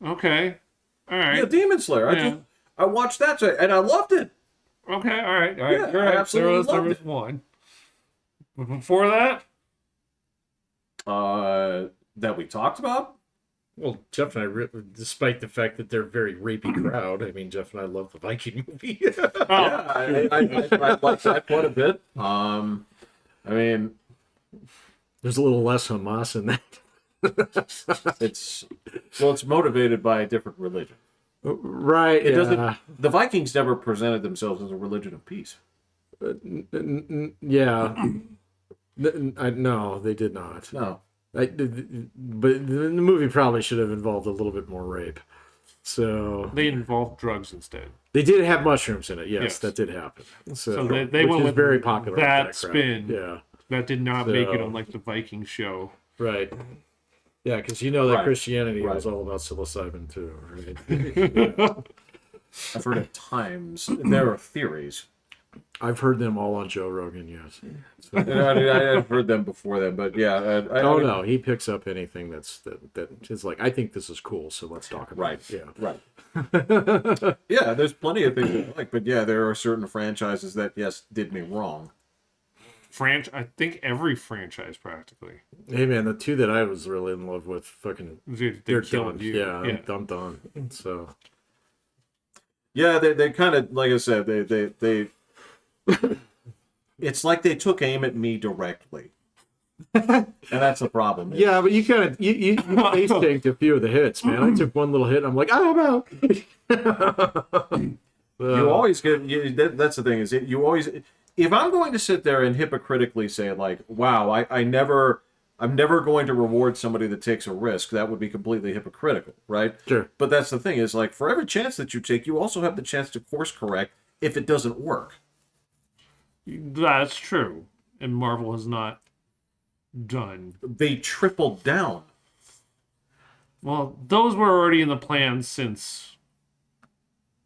Okay. All right. Yeah, Demon Slayer. I watched that and I loved it. Okay, all right. Yeah, I absolutely there was one. But before that? That we talked about? Well, Jeff and I, despite the fact that they're a very rapey crowd, I mean, Jeff and I love the Viking movie. Yeah, I like that quite a bit. I mean, there's a little less Hamas in that. it's motivated by a different religion. Right. It doesn't. The Vikings never presented themselves as a religion of peace. Yeah. No, they did not. No. But the movie probably should have involved a little bit more rape. So they involved drugs instead. They did have mushrooms in it. Yes. That did happen. So they went with very popular. That spin. Yeah. That did not make it on like the Viking show. Right. Yeah, because you know that Christianity was all about psilocybin too, right? I've heard at times there are theories. I've heard them all on Joe Rogan, yes. I've heard them before then, but yeah. No, he picks up anything that is like, I think this is cool, so let's talk about it. Yeah. Right. Yeah, there's plenty of things I like, but yeah, there are certain franchises that, yes, did me wrong. I think every franchise practically. Hey man, the two that I was really in love with, fucking, they're done. Yeah, I'm done. So. Yeah, they kind of, like I said, they it's like they took aim at me directly, and that's the problem. Yeah, but you kind of you face tanked a few of the hits, man. I took one little hit, and I'm like, I'm out. You always get. That's the thing, is you always. If I'm going to sit there and hypocritically say like, "Wow, I'm never going to reward somebody that takes a risk," that would be completely hypocritical, right? Sure. But that's the thing, is like, for every chance that you take, you also have the chance to course correct if it doesn't work. That's true, and Marvel has not done. They tripled down. Well, those were already in the plans since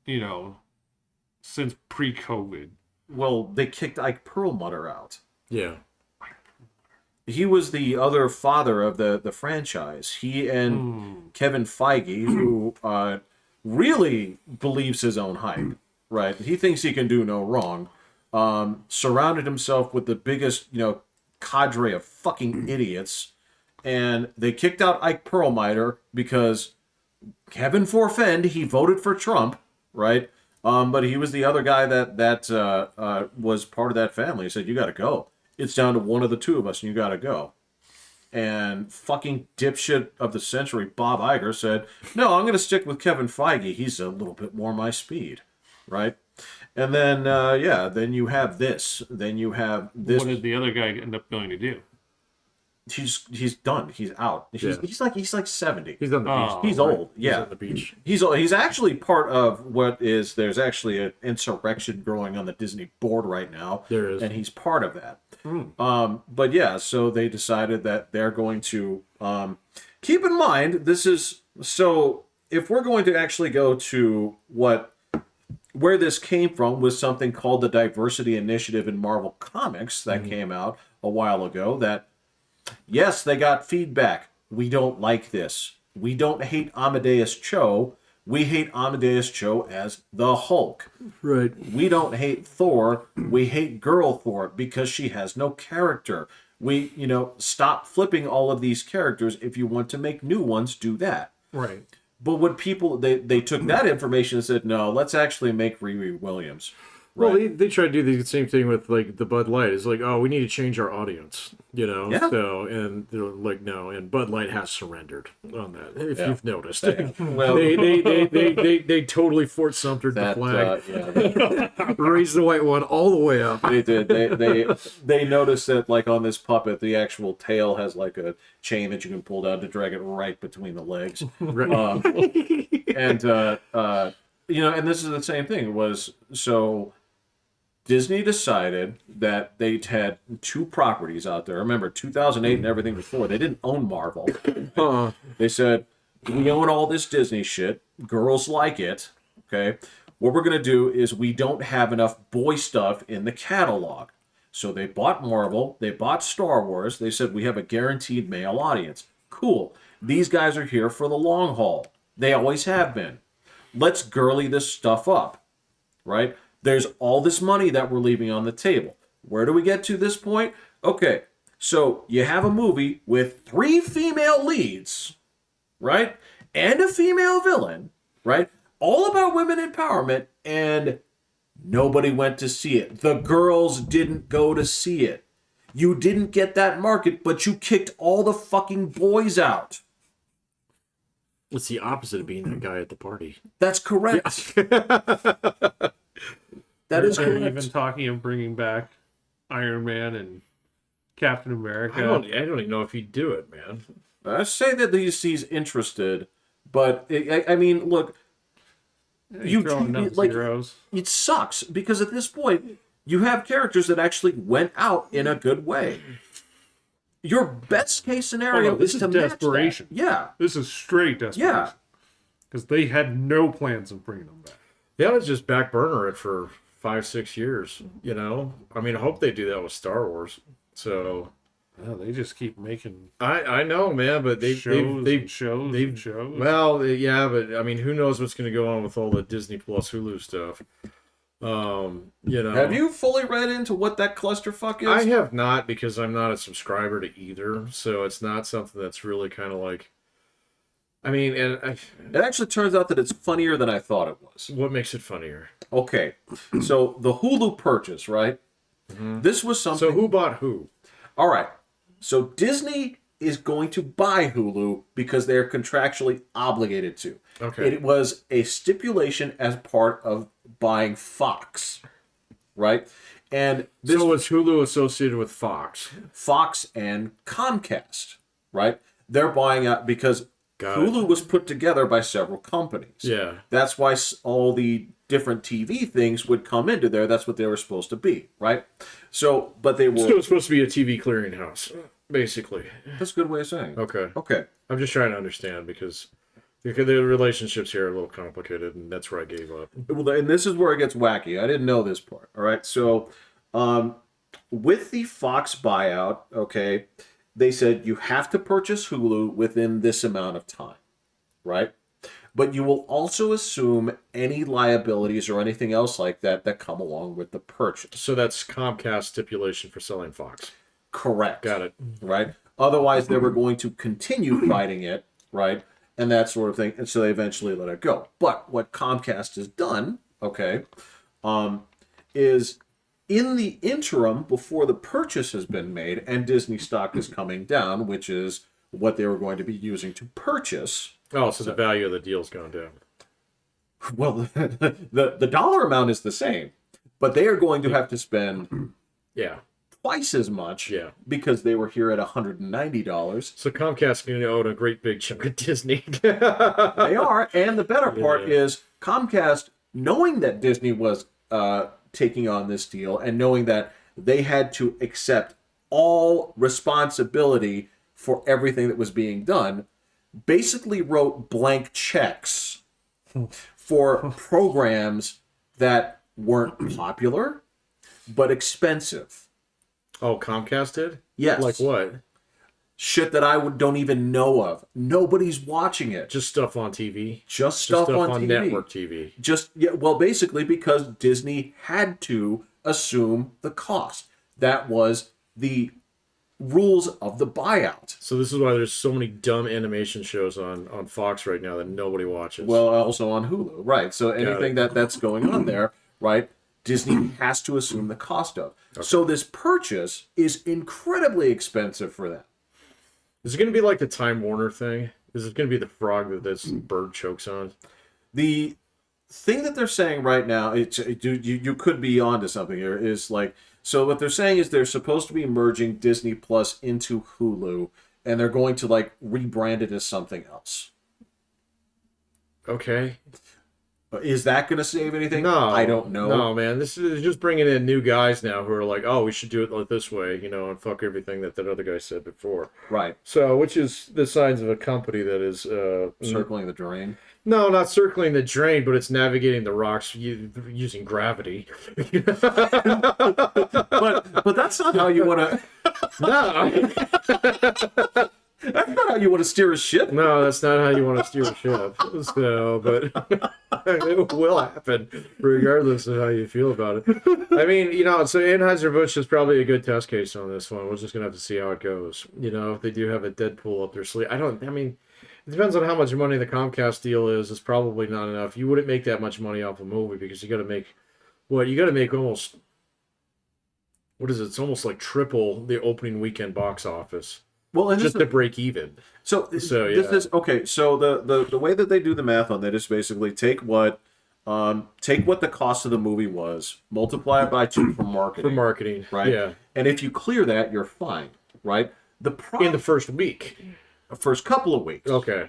pre-COVID. Well, they kicked Ike Perlmutter out. Yeah. He was the other father of the franchise. He and Kevin Feige, who really believes his own hype, right? He thinks he can do no wrong. Surrounded himself with the biggest, cadre of fucking idiots. And they kicked out Ike Perlmutter because heaven forfend, he voted for Trump, right? But he was the other guy that was part of that family. He said, "You got to go. It's down to one of the two of us, and you got to go." And fucking dipshit of the century, Bob Iger, said, "No, I'm going to stick with Kevin Feige. He's a little bit more my speed," right? And then, then you have this. Then you have this. What did the other guy end up going to do? He's done. He's out. He's like 70. He's on the beach. He's old. Yeah. He's on the beach. He's actually part of there's actually an insurrection growing on the Disney board right now. There is. And he's part of that. But yeah, so they decided that they're going to keep in mind, if we're going to actually go to where this came from, was something called the Diversity Initiative in Marvel Comics that came out a while ago, that yes, they got feedback. We don't like this. We don't hate Amadeus Cho, We hate Amadeus Cho as the Hulk. Right. We don't hate Thor. We hate Girl Thor because she has no character. We, stop flipping all of these characters. If you want to make new ones, do that. Right. But what people, they took that information and said, no, let's actually make Riri Williams. Well, Right. they try to do the same thing with like the Bud Light. It's like, oh, we need to change our audience, Yeah. So, and they're like, no, and Bud Light has surrendered on that. If Yeah. you've noticed, Well, they totally Fort Sumtered the that, flag, raised the white one all the way up. they did. They noticed that, like, on this puppet, the actual tail has like a chain that you can pull down to drag it right between the legs. Right. And and this is the same thing. So Disney decided that they had two properties out there. Remember, 2008 and everything before, they didn't own Marvel. They said, we own all this Disney shit. Girls like it. Okay. What we're going to do is we don't have enough boy stuff in the catalog. So they bought Marvel. They bought Star Wars. They said, we have a guaranteed male audience. Cool. These guys are here for the long haul. They always have been. Let's girly this stuff up, right? There's all this money that we're leaving on the table. Where do we get to this point? Okay, so you have a movie with 3 female leads, right? And a female villain, right? All about women empowerment, and nobody went to see it. The girls didn't go to see it. You didn't get that market, but you kicked all the fucking boys out. It's the opposite of being that guy at the party. That's correct. That is They're correct. even talking of bringing back Iron Man and Captain America. I don't even know if he'd do it, man. I say that he's interested, but I mean, look, you throwing up like, zeros. it sucks because at this point you have characters that actually went out in a good way. Your best case scenario this is is to match desperation. that. Yeah, This is straight desperation. yeah. Because they had no plans of bringing them back. Yeah, let's just back burner it for 5-6 years. I mean, I hope they do that with Star Wars. So Well, they just keep making I know, man, but they've shows. well, yeah, but I mean, who knows what's going to go on with all the Disney Plus Hulu stuff? Have you fully read into what that clusterfuck is? I have not, because I'm not a subscriber to either, so it's not something that's really kind of like. I mean, It actually turns out that it's funnier than I thought it was. what makes it funnier? Okay, so the Hulu purchase, right? This was something. So who bought who? All right. So Disney is going to buy Hulu because they're contractually obligated to. Okay. It was a stipulation as part of buying Fox, right? And this So was Hulu associated with Fox? Fox and Comcast, right? They're buying out because Got Hulu was put together by several companies. Yeah. That's why all the different TV things would come into there. That's what they were supposed to be, right? So, but they were. So it's supposed to be a TV clearinghouse, basically. That's a good way of saying it. Okay. Okay. I'm just trying to understand because the relationships here are a little complicated, and that's where I gave up. Well, and this is where it gets wacky. I didn't know this part. All right. So, with the Fox buyout, okay, they said you have to purchase Hulu within this amount of time, right? But you will also assume any liabilities or anything else like that that come along with the purchase. So that's Comcast stipulation for selling Fox. Correct. Got it. Right? Otherwise, they were going to continue fighting it, right? And that sort of thing. And so they eventually let it go. But what Comcast has done, okay, is in the interim before the purchase has been made and Disney stock is coming down, which is what they were going to be using to purchase. Oh, so the value of the deal's gone down. Well, the dollar amount is the same, but they are going to have to spend Yeah. twice as much, Yeah. because they were here at $190. So Comcast's going to own a great big chunk of Disney. They are, and the better part Yeah. is Comcast, knowing that Disney was taking on this deal and knowing that they had to accept all responsibility for everything that was being done, basically wrote blank checks for programs that weren't popular but expensive. Oh, Comcast did? Yes. Like what? shit that I don't even know of. Nobody's watching it. Just stuff on TV. Just stuff on TV. Network TV. Well, basically because Disney had to assume the cost. That was the rules of the buyout. So this is why there's so many dumb animation shows on Fox right now that nobody watches. Well, also on Hulu, right? So anything that's going on there, right? Disney has to assume the cost of. Okay. So this purchase is incredibly expensive for them. Is it going to be like the Time Warner thing? Is it going to be the frog that this bird chokes on? The thing that they're saying right now, you could be onto something here, is like, so what they're saying is they're supposed to be merging Disney Plus into Hulu, and they're going to like rebrand it as something else. Okay. Is that going to save anything? No, I don't know. No, man. This is just bringing in new guys now who are like, oh, we should do it like this way, and fuck everything that other guy said before. Right. So, which is the signs of a company that is circling the drain. No, not circling the drain, but it's navigating the rocks using gravity. but that's not how you want to. No. That's not how you want to steer a ship. No, that's not how you want to steer a ship. So, but it will happen regardless of how you feel about it. I mean, so Anheuser-Busch is probably a good test case on this one. We're just going to have to see how it goes. If they do have a Deadpool up their sleeve. It depends on how much money the Comcast deal is. It's probably not enough. You wouldn't make that much money off a movie because you got to make, you got to make almost, what is it? It's almost like triple the opening weekend box office. Well, and just to break even. So yeah. This is okay. So the way that they do the math on that is basically take what the cost of the movie was, multiply it by 2 for marketing. For marketing, right? Yeah. And if you clear that, you're fine, right? In the first week, first couple of weeks. Okay.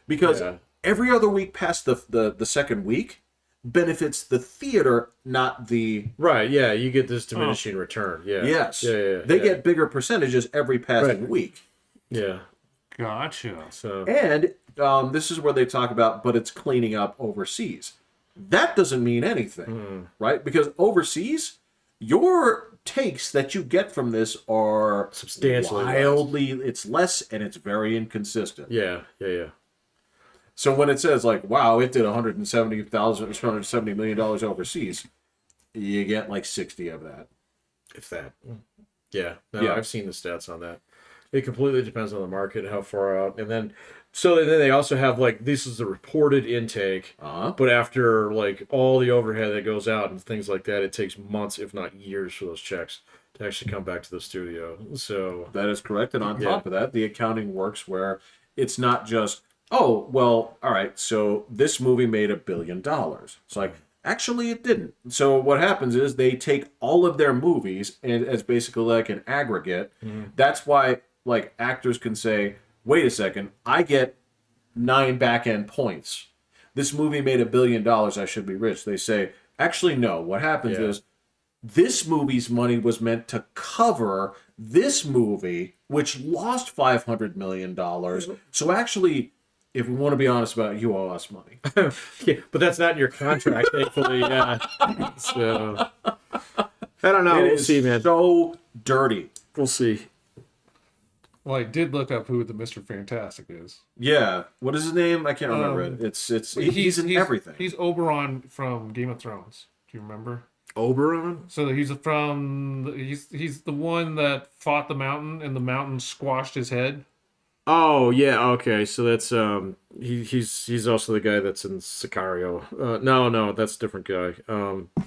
Because every other week past the second week benefits the theater, not the right. Yeah, you get this diminishing return. Yeah. Yes. Yeah. They get bigger percentages every passing week. Yeah. Gotcha. So and this is where they talk about, but it's cleaning up overseas. That doesn't mean anything, right? Because overseas, your takes that you get from this are substantially wildly less. It's less and it's very inconsistent. Yeah. So when it says like, wow, it did $170 million overseas, you get like 60 of that. If that. Yeah. No, I've seen the stats on that. It completely depends on the market, how far out. And then they also have like, this is the reported intake, but after like all the overhead that goes out and things like that, it takes months, if not years, for those checks to actually come back to the studio. So that is correct. And on top of that, the accounting works where it's not just, oh, well, all right, so this movie made $1 billion. It's like, actually, it didn't. So what happens is they take all of their movies and as basically like an aggregate. That's why like actors can say, wait a second, I get 9 back-end points. This movie made $1 billion, I should be rich. They say, actually, no. What happens is this movie's money was meant to cover this movie, which lost $500 million. So actually, if we want to be honest about it, you owe us money. Yeah, but that's not in your contract, thankfully. Yeah. So I don't know. We'll see, man. So dirty. We'll see. Well, I did look up who the Mr. Fantastic is. Yeah. What is his name? I can't remember it. He's in everything. He's Oberon from Game of Thrones. Do you remember? Oberon? So he's the one that fought the mountain and the mountain squashed his head. Oh yeah, okay. So that's he's also the guy that's in Sicario. No, that's a different guy.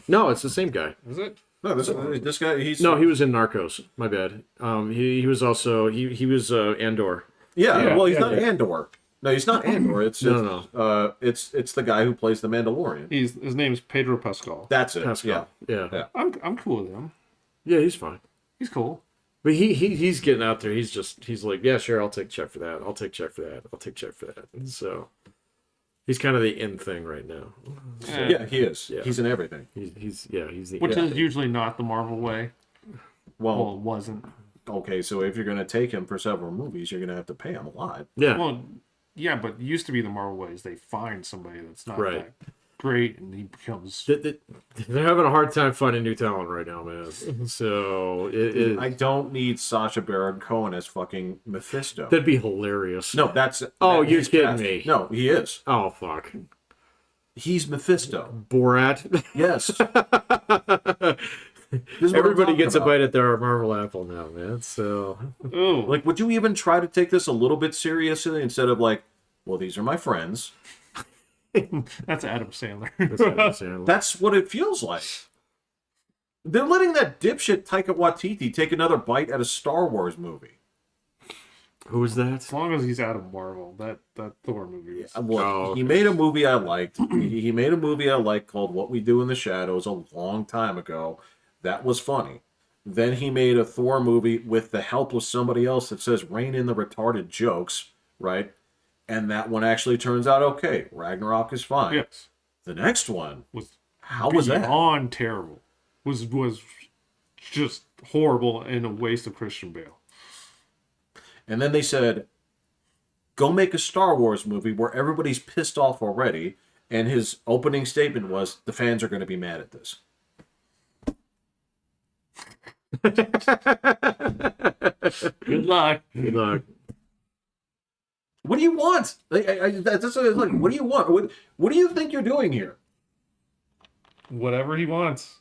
No, it's the same guy. Is it? No, this guy. He was in Narcos. My bad. He was also he was Andor. Yeah, well, he's not Andor. No, he's not Andor. It's the guy who plays the Mandalorian. His name's Pedro Pascal. That's it. Pascal. Yeah. I'm cool with him. Yeah, he's fine. He's cool. But he's getting out there. He's like, yeah, sure, I'll take check for that. I'll take check for that. I'll take check for that. And so he's kind of the in thing right now. So, yeah, he is. Yeah. He's in everything. He's the which is usually not the Marvel way. Well, it wasn't. Okay, so if you're going to take him for several movies, you're going to have to pay him a lot. Yeah. Well, yeah, but it used to be the Marvel ways. They find somebody that's not right. great, and he becomes. They're having a hard time finding new talent right now, man. So I don't need Sacha Baron Cohen as fucking Mephisto. that'd be hilarious. No, that's. Oh, you're he's kidding cast. me. No, he is. Oh fuck. He's Mephisto. Borat. Yes. This is what I'm Everybody talking gets a about. bite at their Marvel apple now, man. So Oh, Like, would you even try to take this a little bit seriously instead of like, well, these are my friends? that's Adam Sandler. that's understandable. That's what it feels like. They're letting that dipshit Taika Waititi take another bite at a Star Wars movie. Who was that? As long as he's out of Marvel, that Thor movie was. Look, Oh, he made a movie I liked. He made a movie I liked called What We Do in the Shadows a long time ago. That was funny. Then he made a Thor movie with the help of somebody else that says rein in the retarded jokes, right? And that one actually turns out okay. Ragnarok is fine. Yes, The next one, was how was that? beyond terrible. Was just horrible and a waste of Christian Bale. And then they said, go make a Star Wars movie where everybody's pissed off already. And his opening statement was, the fans are going to be mad at this. Good luck. Good luck. What do you want? That's what it's like. What do you want? What do you think you're doing here? Whatever he wants.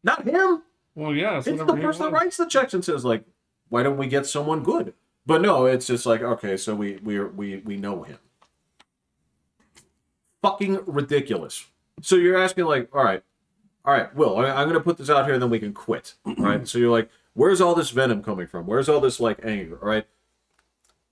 Not him. Well, yeah, It's the whatever he person that wants. writes the checks and says like, why don't we get someone good? But no, it's just like, okay, so we know him. Fucking ridiculous. So you're asking like, all right, Will, I'm gonna put this out here and then we can quit. All right. So you're like, where's all this venom coming from? Where's all this like anger? All right.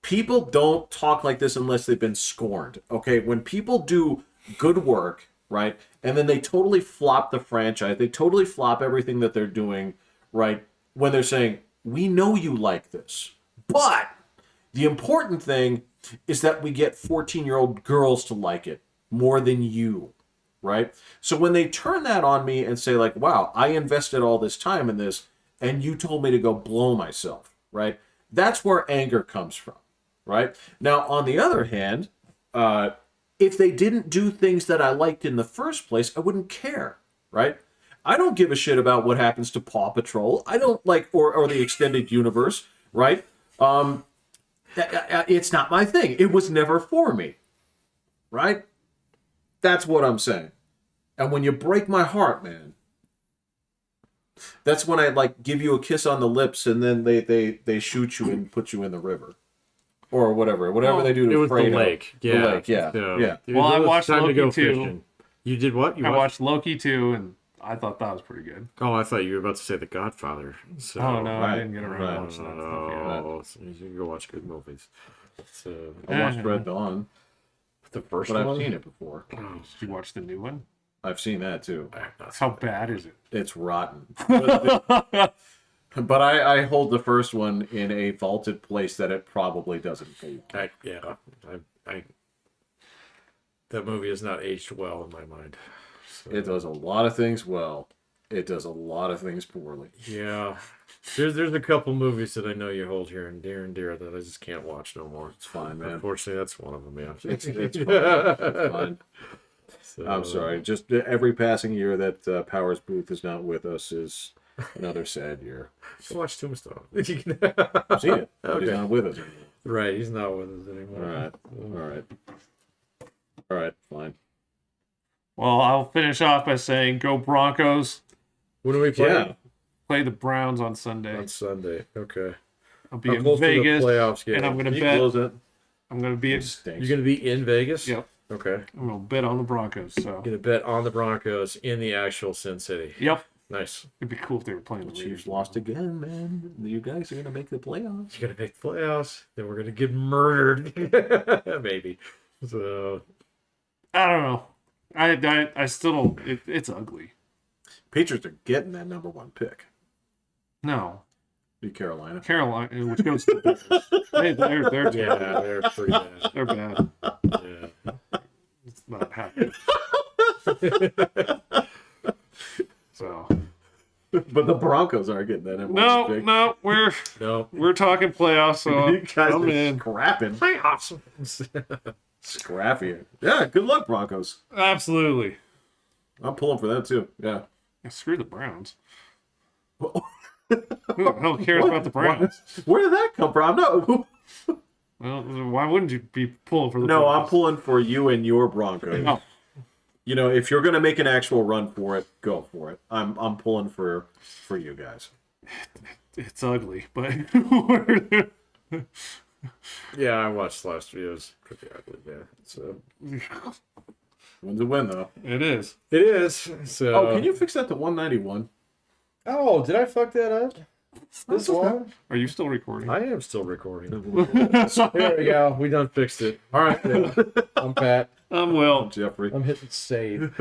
People don't talk like this unless they've been scorned. Okay. When people do good work, right, and then they totally flop the franchise, they totally flop everything that they're doing, right, when they're saying, we know you like this, but the important thing is that we get 14-year-old girls to like it more than you, right? So when they turn that on me and say like, wow, I invested all this time in this and you told me to go blow myself, right? That's where anger comes from, right? Now, on the other hand, if they didn't do things that I liked in the first place, I wouldn't care, right? I don't give a shit about what happens to Paw Patrol. I don't like, or the extended universe, right? It's not my thing. It was never for me, right? That's what I'm saying. And when you break my heart, man, that's when I like give you a kiss on the lips and then they shoot you and put you in the river. Or whatever they do to It was the Fredo. lake. Yeah. The lake, yeah. So, Well, I it was watched time to Loki go too. fishing. You did what? You I watched Loki too, and I thought that was pretty good. Oh, I thought you were about to say The Godfather. So, Oh no, I right, didn't get around right. to watching that stuff yet. Oh, so you can go watch good movies. So, I watched Red Dawn, the first but one. I've seen it before. Did you watch the new one? I've seen that too. How bad is it? It's rotten. But I hold the first one in a vaulted place that it probably doesn't belong. That movie has not aged well in my mind. So, It does a lot of things well. It does a lot of things poorly. yeah. There's a couple movies that I know you hold here and dear that I just can't watch no more. It's fine, man. Unfortunately, that's one of them. Yeah. It's fine. It's fine. So, I'm sorry. Just every passing year that Powers Booth is not with us is another sad year. Go watch Tombstone. I've seen it, but he's Okay. not with us anymore. Right, he's not with us anymore. All right, fine. Well, I'll finish off by saying, go Broncos. When do we play? Yeah. Play the Browns on Sunday. On Sunday. Okay. I'll be How in close to the Vegas, playoffs game? and I'm gonna Can you bet. close it? I'm gonna be. It stinks. You're going to be in Vegas? Yep. Okay. I'm gonna bet on the Broncos. So. Going to bet on the Broncos in the actual Sin City. Yep. Nice. It'd be cool if they were playing the Chiefs Raiders. lost again, man. You guys are gonna make the playoffs. You're going to make the playoffs. Then we're going to get murdered. Maybe. So, I don't know. I still don't. It's ugly. Patriots are getting that number one pick. No, Be Carolina. Carolina, which goes to the Bears. They're yeah, terrible. they're pretty bad. They're bad. Yeah. It's not happening. So But the Broncos aren't getting that number one pick. no, No. we're talking playoffs. So You guys I'm are in. scrapping. Playoffs. Scrappy. Yeah, good luck, Broncos. Absolutely. I'm pulling for them too. Yeah. Yeah, screw the Browns. Who the hell cares about the Browns? Where did that come from? No. Well, why wouldn't you be pulling for the No, Browns? I'm pulling for you and your Broncos. Oh, You know, if you're gonna make an actual run for it, go for it. I'm pulling for you guys. it's ugly, but Yeah, I watched last year. It was pretty ugly. Yeah, so Wins a win though. it is. it is. So. Oh, can you fix that to 191? Oh, did I fuck that up? This one? Are you still recording? I am still recording. There we go. We done fixed it. All right, then. I'm Pat. Will. Jeffrey. I'm hitting save.